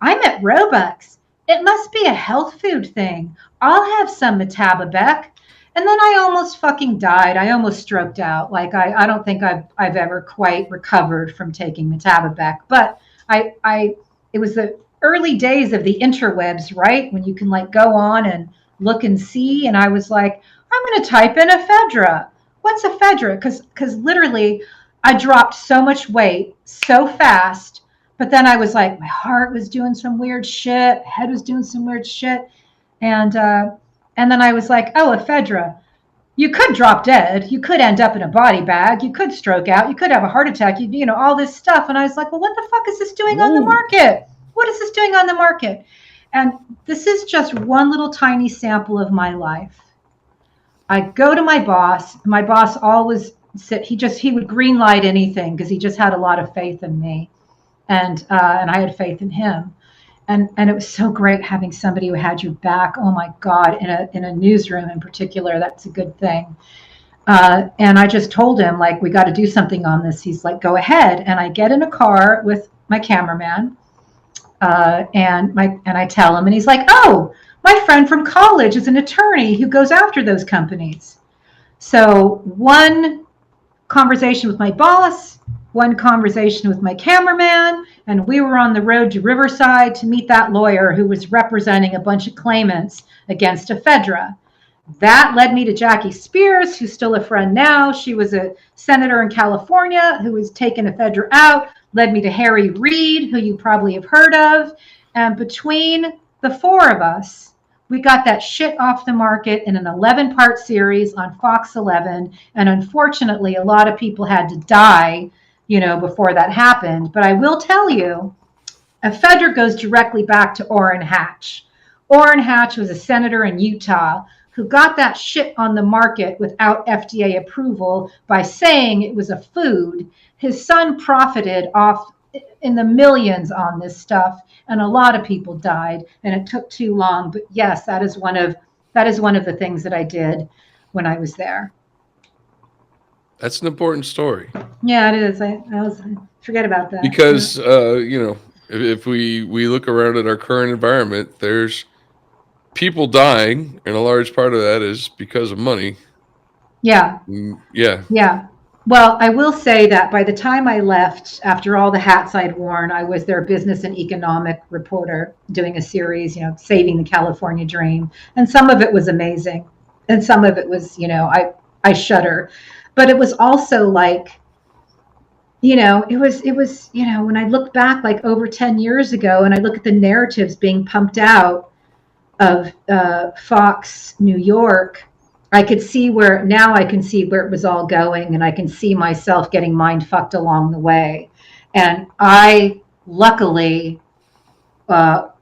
I'm at Robux. It must be a health food thing. I'll have some Metababec. And then I almost fucking died. I almost stroked out. Like I don't think I've ever quite recovered from taking Metababec. But it was the early days of the interwebs, right? When you can like go on and look and see. And I was like, I'm going to type in ephedra. What's ephedra? Because literally, I dropped so much weight so fast. But then I was like, my heart was doing some weird shit, head was doing some weird shit, and then I was like, oh, ephedra. You could drop dead. You could end up in a body bag. You could stroke out. You could have a heart attack. All this stuff. And I was like, well, what the fuck is this doing on the Ooh. market? What is this doing on the market? And this is just one little tiny sample of my life. I go to my boss. My boss always said he would green light anything because he just had a lot of faith in me, and I had faith in him. And it was so great having somebody who had your back. Oh my God, in a newsroom in particular, that's a good thing. And I just told him, like, we got to do something on this. He's like, go ahead. And I get in a car with my cameraman, and I tell him, and he's like, oh, my friend from college is an attorney who goes after those companies. So one conversation with my boss, one conversation with my cameraman, and we were on the road to Riverside to meet that lawyer who was representing a bunch of claimants against ephedra. That led me to Jackie Spears, who's still a friend now. She was a senator in California who was taking ephedra out, led me to Harry Reid, who you probably have heard of. And between the four of us, we got that shit off the market in an 11-part series on Fox 11. And unfortunately, a lot of people had to die, before that happened. But I will tell you, ephedra goes directly back to Orrin Hatch. Orrin Hatch was a senator in Utah who got that shit on the market without FDA approval by saying it was a food. His son profited off in the millions on this stuff, and a lot of people died, and it took too long. But yes, that is one of the things that I did when I was there. That's an important story. Yeah, it is. I forget about that. Because if we look around at our current environment, there's people dying, and a large part of that is because of money. Yeah. Yeah. Yeah. Well, I will say that by the time I left, after all the hats I'd worn, I was their business and economic reporter doing a series, saving the California dream. And some of it was amazing. And some of it was, I shudder. But it was also like, it was, when I look back like over 10 years ago and I look at the narratives being pumped out of Fox New York, I can see where it was all going, and I can see myself getting mind fucked along the way. And I luckily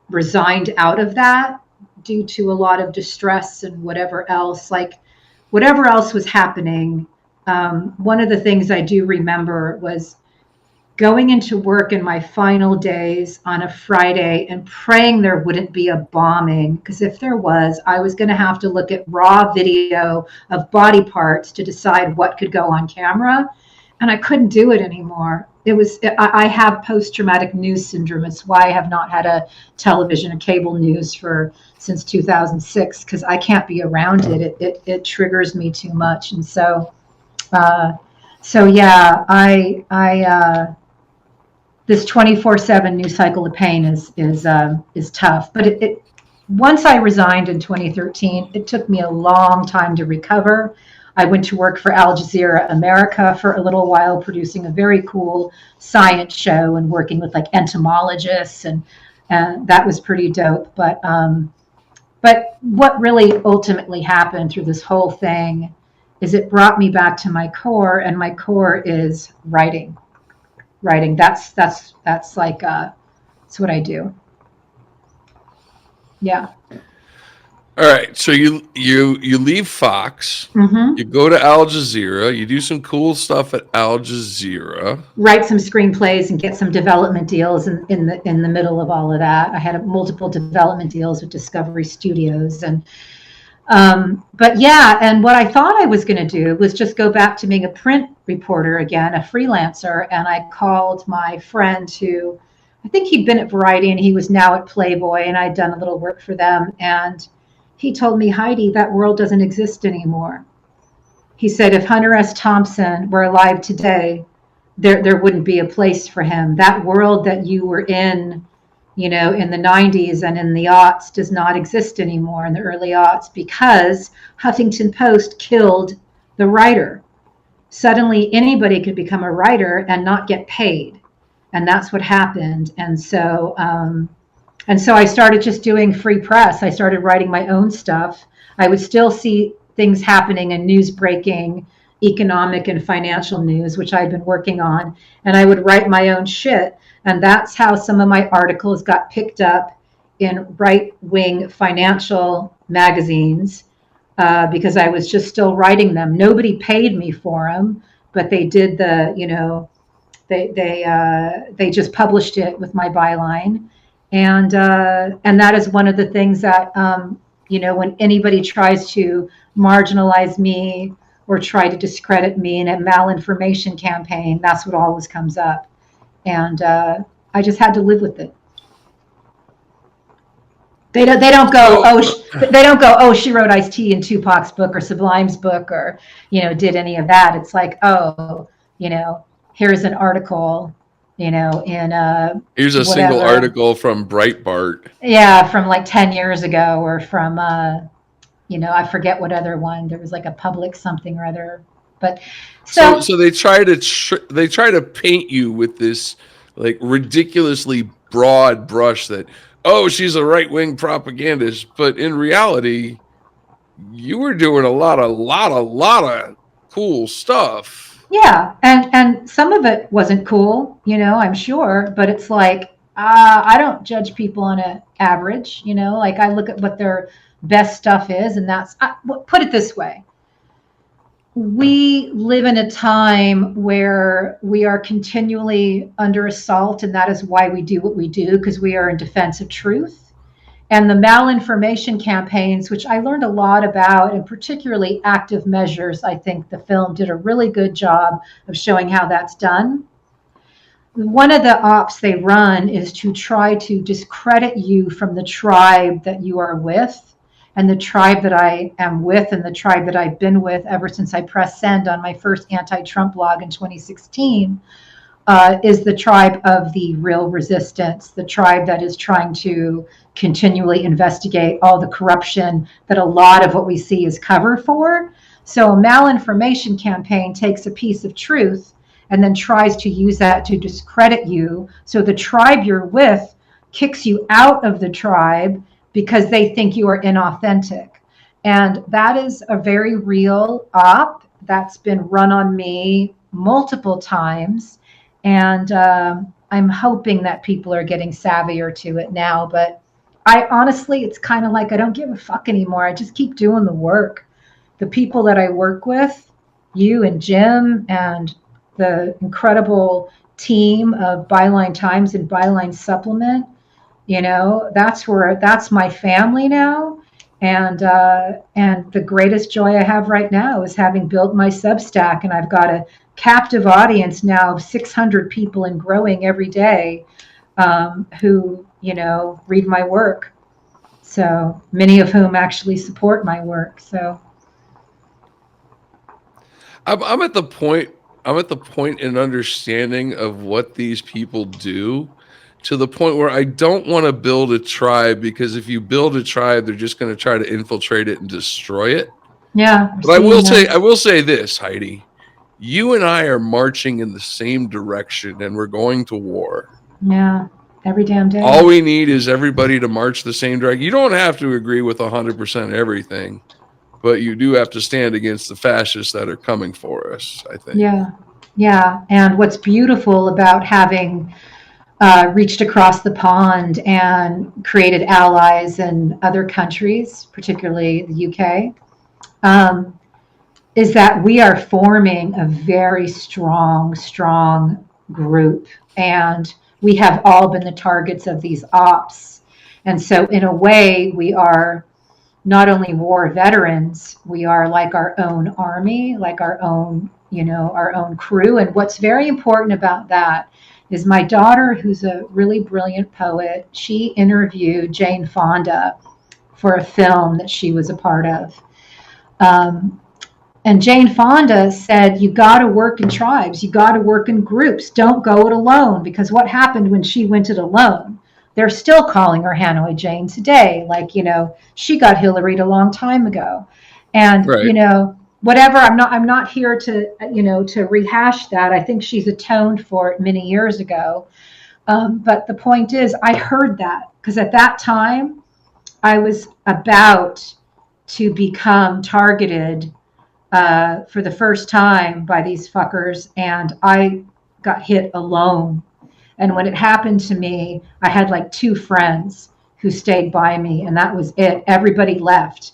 resigned out of that due to a lot of distress and whatever else was happening. One of the things I do remember was going into work in my final days on a Friday and praying there wouldn't be a bombing, because if there was, I was going to have to look at raw video of body parts to decide what could go on camera. and I couldn't do it anymore. I have post-traumatic news syndrome. It's why I have not had a television or cable news since 2006, because I can't be around it. It triggers me too much. And uh, yeah, this 24/7 news cycle of pain is tough. But once I resigned in 2013, it took me a long time to recover. I went to work for Al Jazeera America for a little while, producing a very cool science show and working with like entomologists, and that was pretty dope. But what really ultimately happened through this whole thing is it brought me back to my core, and my core is writing. Writing. That's like that's what I do. Yeah. All right. So you leave Fox, Mm-hmm. you go to Al Jazeera, you do some cool stuff at Al Jazeera. Write some screenplays and get some development deals in the middle of all of that. I had multiple development deals with Discovery Studios, and but yeah, and what I thought I was going to do was just go back to being a print reporter again, a freelancer. And I called my friend who, I think he'd been at Variety and he was now at Playboy, and I'd done a little work for them. And he told me, Heidi, that world doesn't exist anymore. He said, if Hunter S. Thompson were alive today, there wouldn't be a place for him. That world that you were in, in the 90s and in the aughts does not exist anymore, in the early aughts, because Huffington Post killed the writer. Suddenly anybody could become a writer and not get paid. And that's what happened. And so I started just doing free press. I started writing my own stuff. I would still see things happening in news breaking, economic and financial news, which I'd been working on, and I would write my own shit. And that's how some of my articles got picked up in right-wing financial magazines, because I was just still writing them. Nobody paid me for them, but they did they just published it with my byline. And that is one of the things that, when anybody tries to marginalize me or try to discredit me in a malinformation campaign, that's what always comes up. And I just had to live with it. They don't go, oh, she wrote Ice-T in Tupac's book or Sublime's book, or did any of that. It's like, oh, here's an article, in Here's a single article from Breitbart. Yeah, from like 10 years ago, or from I forget what other one. There was like a public something or other. But so they try to paint you with this like ridiculously broad brush that, oh, she's a right-wing propagandist, but in reality, you were doing a lot of cool stuff. Yeah, and some of it wasn't cool, I'm sure, but it's like, I don't judge people on an average, like I look at what their best stuff is, and put it this way. We live in a time where we are continually under assault, and that is why we do what we do, because we are in defense of truth. And the malinformation campaigns, which I learned a lot about, and particularly active measures, I think the film did a really good job of showing how that's done. One of the ops they run is to try to discredit you from the tribe that you are with. And the tribe that I am with, and the tribe that I've been with ever since I pressed send on my first anti-Trump blog in 2016, is the tribe of the real resistance, the tribe that is trying to continually investigate all the corruption that a lot of what we see is cover for. So a malinformation campaign takes a piece of truth and then tries to use that to discredit you. So the tribe you're with kicks you out of the tribe because they think you are inauthentic. And that is a very real op that's been run on me multiple times. And I'm hoping that people are getting savvier to it now. But I honestly, it's kind of like I don't give a fuck anymore. I just keep doing the work. The people that I work with, you and Jim, and the incredible team of Byline Times and Byline Supplement, that's my family now. And the greatest joy I have right now is having built my Substack, and I've got a captive audience now of 600 people and growing every day, who, read my work. So many of whom actually support my work. So I'm at the point. I'm at the point in understanding of what these people do, to the point where I don't want to build a tribe, because if you build a tribe, they're just going to try to infiltrate it and destroy it. yeah, I'm But I seeing will say, that. I will say this, Heidi, you and I are marching in the same direction, and we're going to war. Yeah, every damn day. All we need is everybody to march the same direction. You don't have to agree with 100% everything, but you do have to stand against the fascists that are coming for us, I think. Yeah, yeah. And what's beautiful about having reached across the pond and created allies in other countries, particularly the UK, um, is that we are forming a very strong, strong group. And we have all been the targets of these ops. And so, in a way, we are not only war veterans, we are like our own army, like our own crew. And what's very important about that is my daughter, who's a really brilliant poet, she interviewed Jane Fonda for a film that she was a part of. Um, and Jane Fonda said, you got to work in tribes, you got to work in groups, don't go it alone. Because what happened when she went it alone? They're still calling her Hanoi Jane today. Like, she got Hillaried a long time ago. And, Right. whatever, I'm not here to, to rehash that. I think she's atoned for it many years ago. But the point is, I heard that because at that time I was about to become targeted for the first time by these fuckers, and I got hit alone. And when it happened to me, I had like two friends who stayed by me, and that was it. Everybody left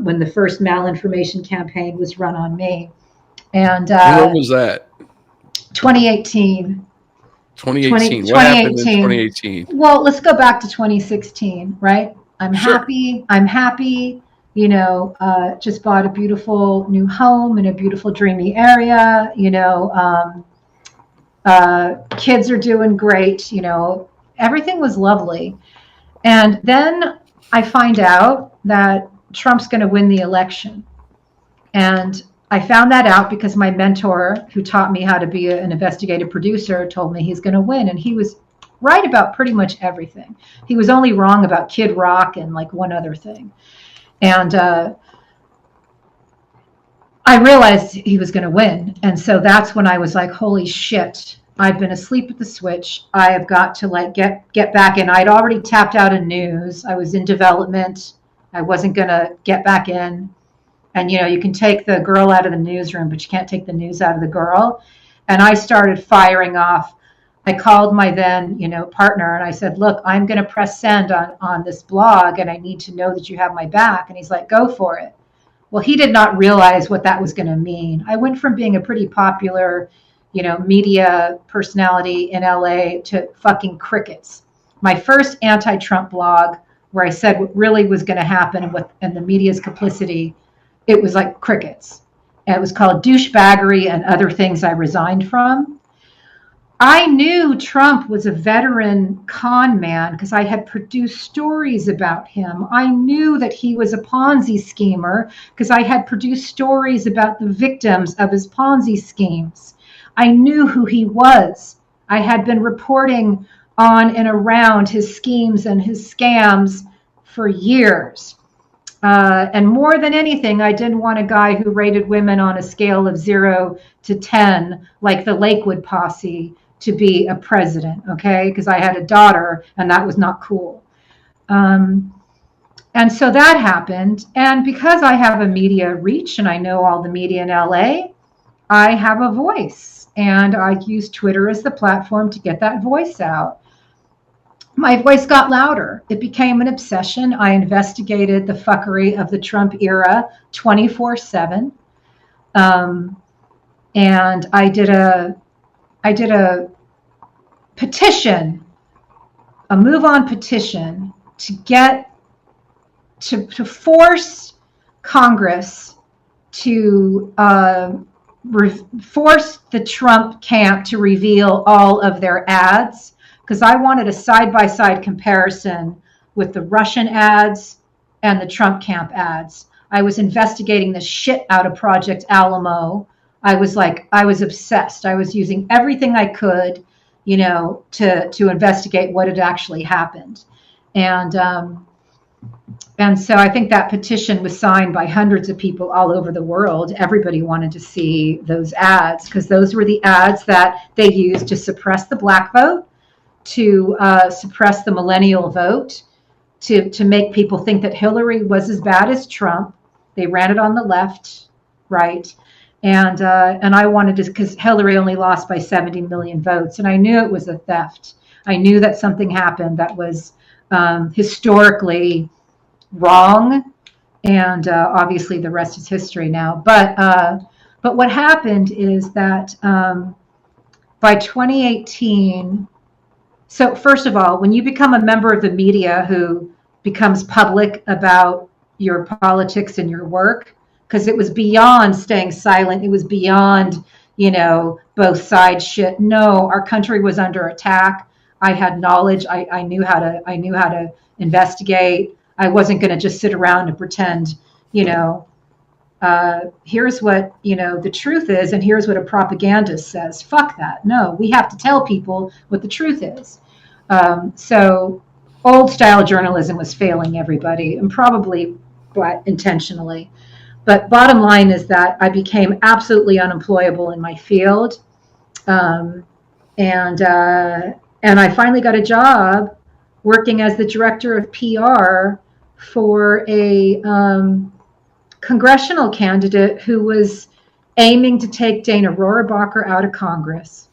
when the first malinformation campaign was run on me. And And when was that? 2018. 2018. What happened in 2018. 2018? Well, let's go back to 2016, right? I'm Sure. happy. I'm happy. Just bought a beautiful new home in a beautiful, dreamy area. Kids are doing great. Everything was lovely. And then I find out that Trump's going to win the election. And I found that out because my mentor, who taught me how to be an investigative producer, told me he's going to win. And he was right about pretty much everything. He was only wrong about Kid Rock and like one other thing. And I realized he was going to win. And so that's when I was like, holy shit, I've been asleep at the switch. I have got to like get back in. I'd already tapped out of news. I was in development. I wasn't going to get back in. And you can take the girl out of the newsroom, but you can't take the news out of the girl. And I started firing off. I called my then, partner, and I said, look, I'm going to press send on this blog, and I need to know that you have my back. And he's like, go for it. Well, he did not realize what that was going to mean. I went from being a pretty popular, media personality in LA to fucking crickets. My first anti-Trump blog, where I said what really was going to happen and the media's complicity, it was like crickets. And it was called Douchebaggery and Other Things I Resigned From. I knew Trump was a veteran con man because I had produced stories about him. I knew that he was a Ponzi schemer because I had produced stories about the victims of his Ponzi schemes. I knew who he was. I had been reporting on and around his schemes and his scams for years. And more than anything, I didn't want a guy who rated women on a scale of 0 to 10, like the Lakewood posse, to be a president, okay? Because I had a daughter, and that was not cool. And so that happened. And because I have a media reach and I know all the media in LA, I have a voice. And I use Twitter as the platform to get that voice out. My voice got louder. It became an obsession. I investigated the fuckery of the Trump era 24/7. And I did a petition, a move on petition to get to force Congress to forced the Trump camp to reveal all of their ads, because I wanted a side-by-side comparison with the Russian ads and the Trump camp ads. I was investigating the shit out of Project Alamo. I was obsessed. I was using everything I could, to investigate what had actually happened. And so I think that petition was signed by hundreds of people all over the world. Everybody wanted to see those ads, because those were the ads that they used to suppress the black vote, to suppress the millennial vote, to make people think that Hillary was as bad as Trump. They ran it on the left, right? And I wanted to, because Hillary only lost by 70 million votes, and I knew it was a theft. I knew that something happened that was historically wrong, and obviously the rest is history now. But what happened is that by 2018, so first of all, when you become a member of the media who becomes public about your politics and your work, because it was beyond staying silent, it was beyond both sides shit. No, our country was under attack. I had knowledge. I knew how to investigate. I wasn't going to just sit around and pretend, here's what, the truth is, and here's what a propagandist says. Fuck that. No, we have to tell people what the truth is. So old style journalism was failing everybody, and probably intentionally. But bottom line is that I became absolutely unemployable in my field. And I finally got a job working as the director of PR for a congressional candidate who was aiming to take Dana Rohrabacher out of Congress.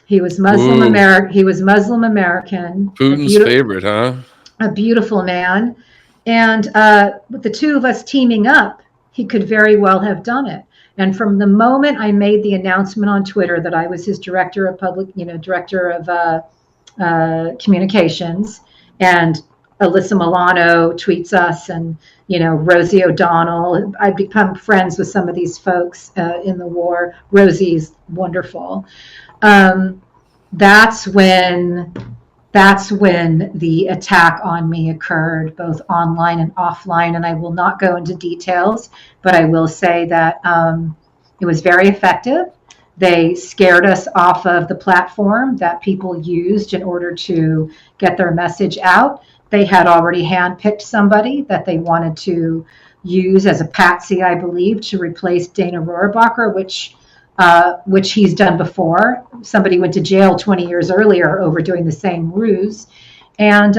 He was Muslim American. He was Muslim American. Putin's favorite, huh? A beautiful man. And with the two of us teaming up, he could very well have done it. And from the moment I made the announcement on Twitter that I was his director of communications, and Alyssa Milano tweets us, and Rosie O'Donnell. I've become friends with some of these folks in the war. Rosie's wonderful. That's when the attack on me occurred, both online and offline. And I will not go into details, but I will say that it was very effective. They scared us off of the platform that people used in order to get their message out. They had already handpicked somebody that they wanted to use as a patsy, I believe, to replace Dana Rohrabacher, which he's done before. Somebody went to jail 20 years earlier over doing the same ruse. And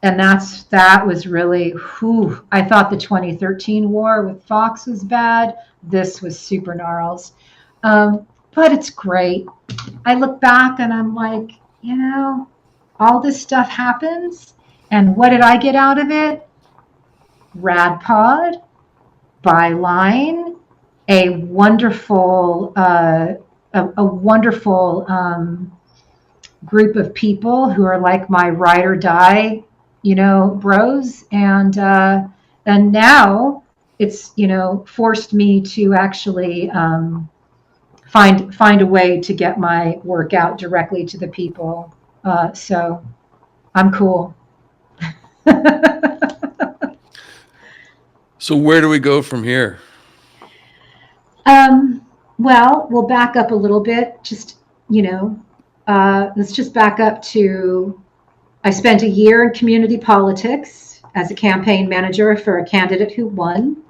and that was really, I thought the 2013 war with Fox was bad. This was super gnarls. But it's great. I look back and I'm like, all this stuff happens. And what did I get out of it? RadPod, Byline, a wonderful group of people who are like my ride or die, bros. And now it's, forced me to actually find a way to get my work out directly to the people. So I'm cool. So where do we go from here? Well, we'll back up a little bit. Just, let's just back up to, I spent a year in community politics as a campaign manager for a candidate who won.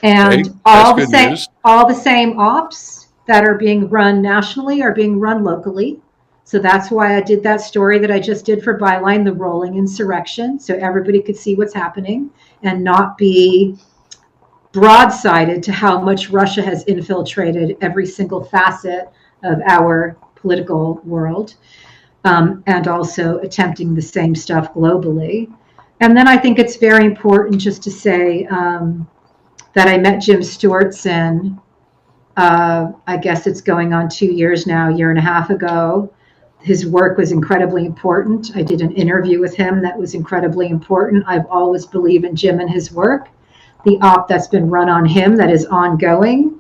And all the same ops that are being run nationally are being run locally. So that's why I did that story that I just did for Byline, the rolling insurrection, so everybody could see what's happening and not be broadsided to how much Russia has infiltrated every single facet of our political world, and also attempting the same stuff globally. And then I think it's very important just to say that I met Jim Stewartson, I guess it's going on 2 years now, a year and a half ago. His work was incredibly important. I did an interview with him that was incredibly important. I've always believed in Jim and his work. the op that's been run on him that is ongoing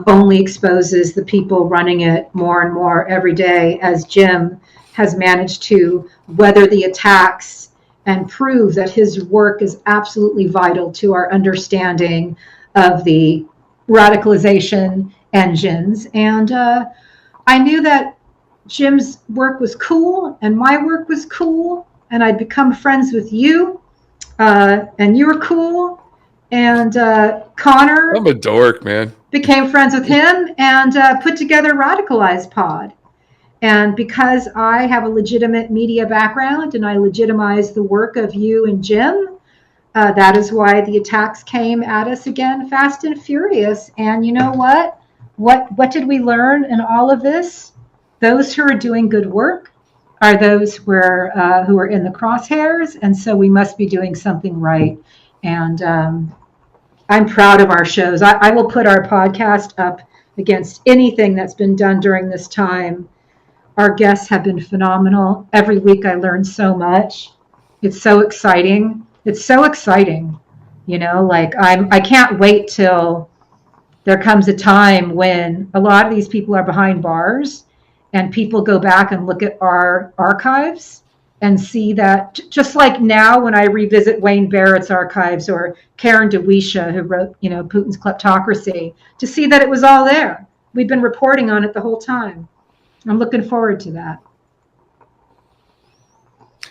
only exposes the people running it more and more every day, as Jim has managed to weather the attacks and prove that his work is absolutely vital to our understanding of the radicalization engines. And I knew that Jim's work was cool and my work was cool, and I'd become friends with you, and you were cool. And Connor, I'm a dork, man. became friends with him and put together Radicalized Pod. And because I have a legitimate media background and I legitimize the work of you and Jim, that is why the attacks came at us again, fast and furious. And you know what? What did we learn in all of this? Those who are doing good work are those who are in the crosshairs, and so we must be doing something right. And I'm proud of our shows. I will put our podcast up against anything that's been done during this time. Our guests have been phenomenal. Every week I learn so much. It's so exciting. It's so exciting. Like I can't wait till there comes a time when a lot of these people are behind bars and people go back and look at our archives and see that, just like now when I revisit Wayne Barrett's archives or Karen DeWeesha, who wrote, Putin's Kleptocracy, to see that it was all there. We've been reporting on it the whole time. I'm looking forward to that.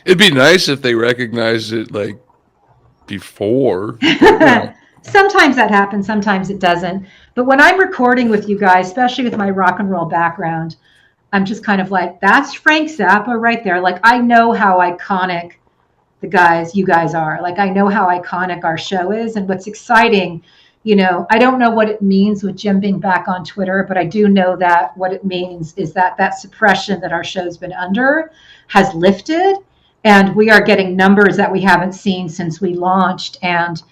It'd be nice if they recognized it like before. Sometimes that happens, sometimes it doesn't. But when I'm recording with you guys, especially with my rock and roll background, I'm just kind of like, that's Frank Zappa right there. Like, I know how iconic you guys are. Like, I know how iconic our show is. And what's exciting, I don't know what it means with Jim being back on Twitter, but I do know that what it means is that suppression that our show's been under has lifted. And we are getting numbers that we haven't seen since we launched. And,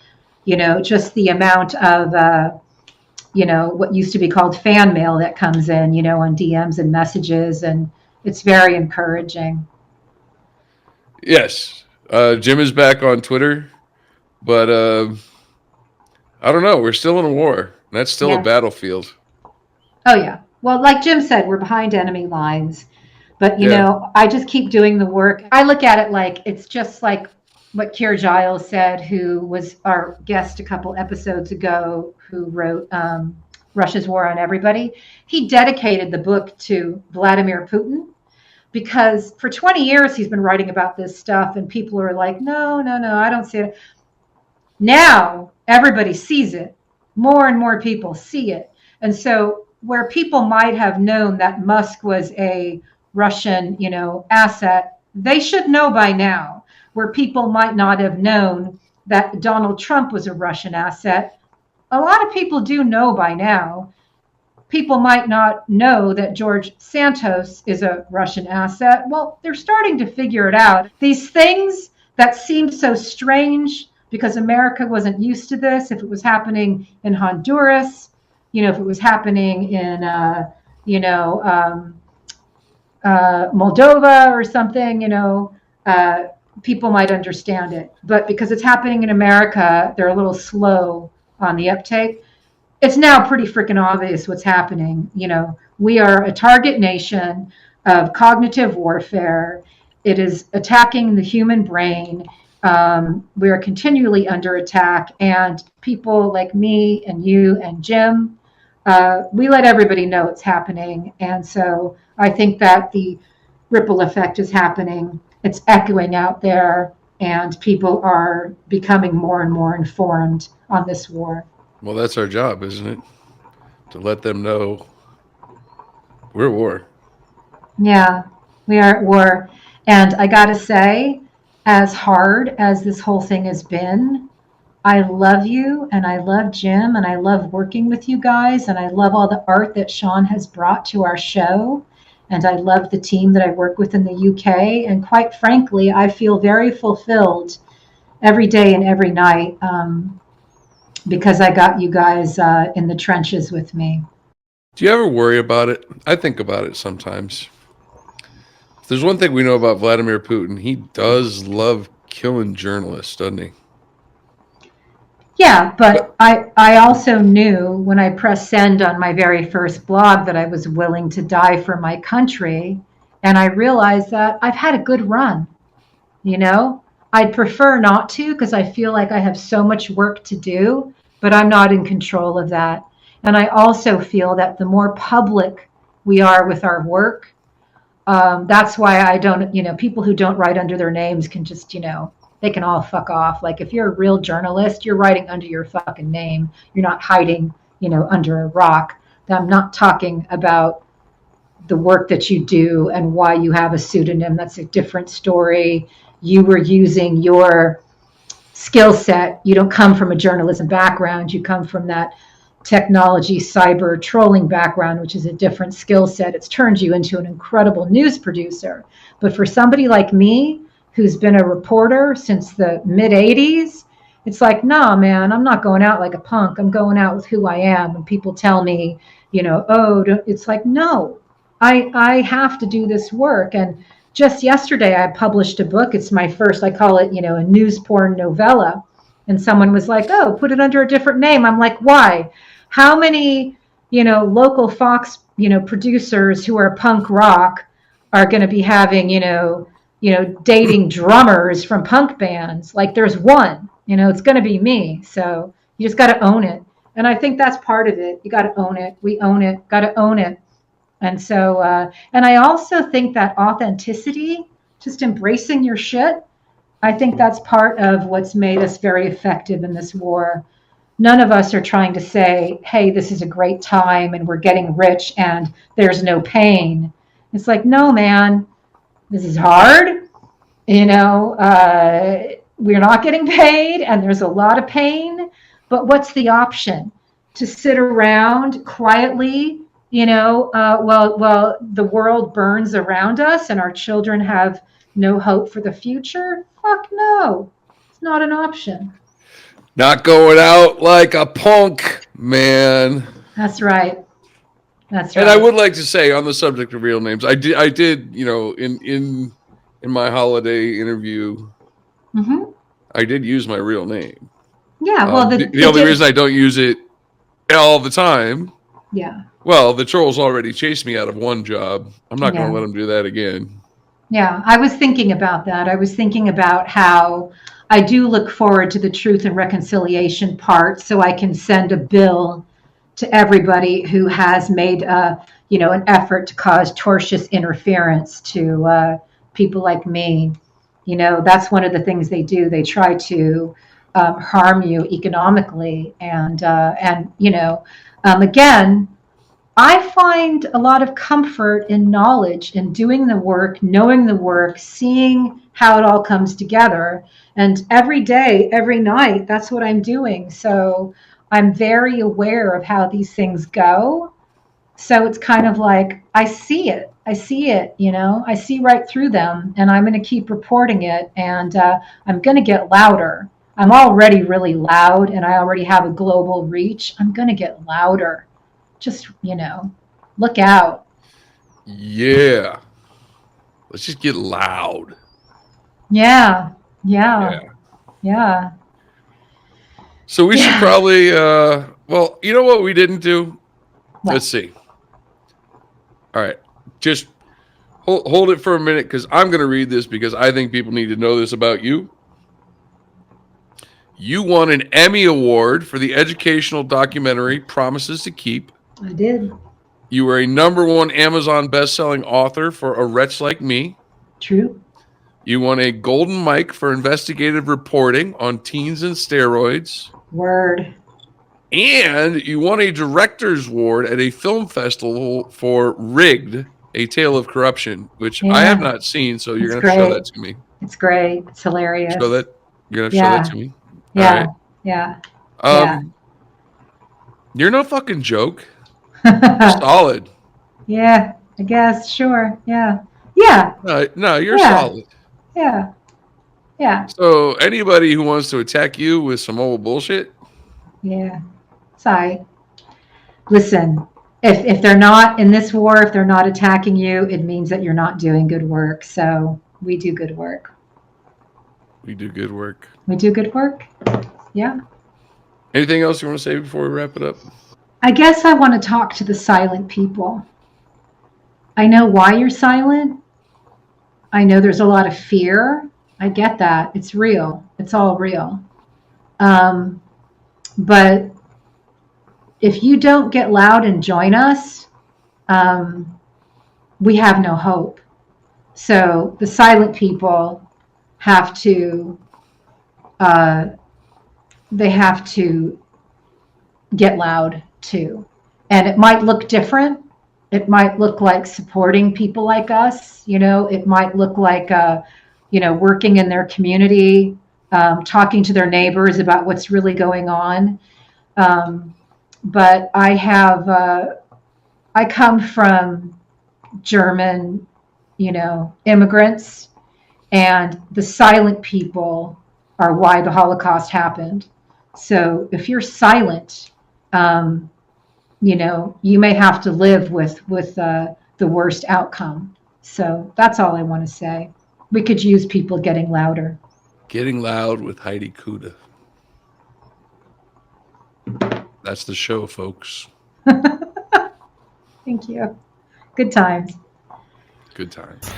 just the amount of, what used to be called fan mail that comes in, on DMs and messages. And it's very encouraging. Yes. Jim is back on Twitter, but I don't know. We're still in a war. That's still a battlefield. Oh, yeah. Well, like Jim said, we're behind enemy lines. But, I just keep doing the work. I look at it like it's just like what Keir Giles said, who was our guest a couple episodes ago, who wrote Russia's War on Everybody. He dedicated the book to Vladimir Putin because for 20 years he's been writing about this stuff and people are like, no, I don't see it. Now everybody sees it. More and more people see it. And so where people might have known that Musk was a Russian, asset, they should know by now. Where people might not have known that Donald Trump was a Russian asset, a lot of people do know by now. People might not know that George Santos is a Russian asset. Well, they're starting to figure it out. These things that seemed so strange because America wasn't used to this, if it was happening in Honduras, if it was happening in, Moldova or something, people might understand it. But because it's happening in America, they're a little slow on the uptake. It's now pretty freaking obvious what's happening. We are a target nation of cognitive warfare. It is attacking the human brain. We are continually under attack. And people like me and you and Jim, we let everybody know it's happening. And so I think that the ripple effect is happening. It's echoing out there, and people are becoming more and more informed on this war. Well, that's our job, isn't it? To let them know we're at war. Yeah, we are at war. And I got to say, as hard as this whole thing has been, I love you and I love Jim and I love working with you guys and I love all the art that Sean has brought to our show. And I love the team that I work with in the UK. And quite frankly, I feel very fulfilled every day and every night because I got you guys in the trenches with me. Do you ever worry about it? I think about it sometimes. If there's one thing we know about Vladimir Putin, he does love killing journalists, doesn't he? Yeah, but I also knew when I pressed send on my very first blog that I was willing to die for my country. And I realized that I've had a good run, you know? I'd prefer not to because I feel like I have so much work to do, but I'm not in control of that. And I also feel that the more public we are with our work, that's why I don't, people who don't write under their names can just, they can all fuck off. Like if you're a real journalist, you're writing under your fucking name. You're not hiding, under a rock. I'm not talking about the work that you do and why you have a pseudonym. That's a different story. You were using your skill set. You don't come from a journalism background. You come from that technology, cyber trolling background, which is a different skill set. It's turned you into an incredible news producer. But for somebody like me, who's been a reporter since the mid 80s, it's like, nah, man, I'm not going out like a punk. I'm going out with who I am. And people tell me, oh, it's like, no, I have to do this work. And just yesterday, I published a book. It's my first, I call it, a news porn novella. And someone was like, oh, put it under a different name. I'm like, why? How many, local Fox, producers who are punk rock are going to be having, dating drummers from punk bands? Like there's one, it's going to be me. So you just got to own it. And I think that's part of it. You got to own it. We own it. Got to own it. And so, and I also think that authenticity, just embracing your shit, I think that's part of what's made us very effective in this war. None of us are trying to say, hey, this is a great time and we're getting rich and there's no pain. It's like, no, man, this is hard. We're not getting paid and there's a lot of pain. But what's the option? To sit around quietly, while the world burns around us and our children have no hope for the future? Fuck no. It's not an option. Not going out like a punk, man. That's right. That's right. And I would like to say on the subject of real names, I did, in my holiday interview, I did use my real name. Yeah, well, the only reason I don't use it all the time. Yeah. Well, the trolls already chased me out of one job. I'm not going to let them do that again. Yeah, I was thinking about that. I was thinking about how I do look forward to the truth and reconciliation part so I can send a bill to everybody who has made an effort to cause tortious interference to people like me. That's one of the things they do. They try to harm you economically. And again, I find a lot of comfort in knowledge and doing the work, knowing the work, seeing how it all comes together. And every day, every night, that's what I'm doing. So I'm very aware of how these things go. So it's kind of like, I see it, I see right through them, and I'm going to keep reporting it. And I'm going to get louder. I'm already really loud and I already have a global reach. I'm going to get louder. Just, look out. Yeah. Let's just get loud. Yeah. So we should probably, well, you know what we didn't do? What? Let's see. All right. Just hold it for a minute because I'm going to read this because I think people need to know this about you. You won an Emmy Award for the educational documentary Promises to Keep. I did. You were a #1 Amazon best-selling author for A Wretch Like Me. True. You won a Golden Mike for investigative reporting on teens and steroids. Word. And you won a director's award at a film festival for Rigged, A Tale of Corruption, which I have not seen, so you're going to show that to me. It's great. It's hilarious. Show that. You're going to show that to me? Yeah. All right. Yeah. You're no fucking joke. You're solid. Yeah, I guess. Sure. Yeah. Yeah. No, you're solid. Yeah. Yeah. So anybody who wants to attack you with some old bullshit. Yeah. Sorry. Listen, if they're not in this war, if they're not attacking you, it means that you're not doing good work. So we do good work. We do good work. We do good work. Yeah. Anything else you want to say before we wrap it up? I guess I want to talk to the silent people. I know why you're silent. I know there's a lot of fear. I get that. It's real. It's all real. Um, but if you don't get loud and join us, um, we have no hope. So the silent people have to, uh, they have to get loud too. And it might look different. It might look like supporting people like us. It might look like, working in their community, talking to their neighbors about what's really going on. But I come from German, immigrants, and the silent people are why the Holocaust happened. So if you're silent, um, you may have to live with the worst outcome. So that's all I want to say. We could use people getting louder. Getting Loud with Heidi Cuda. That's the show, folks. Thank you. Good times. Good times.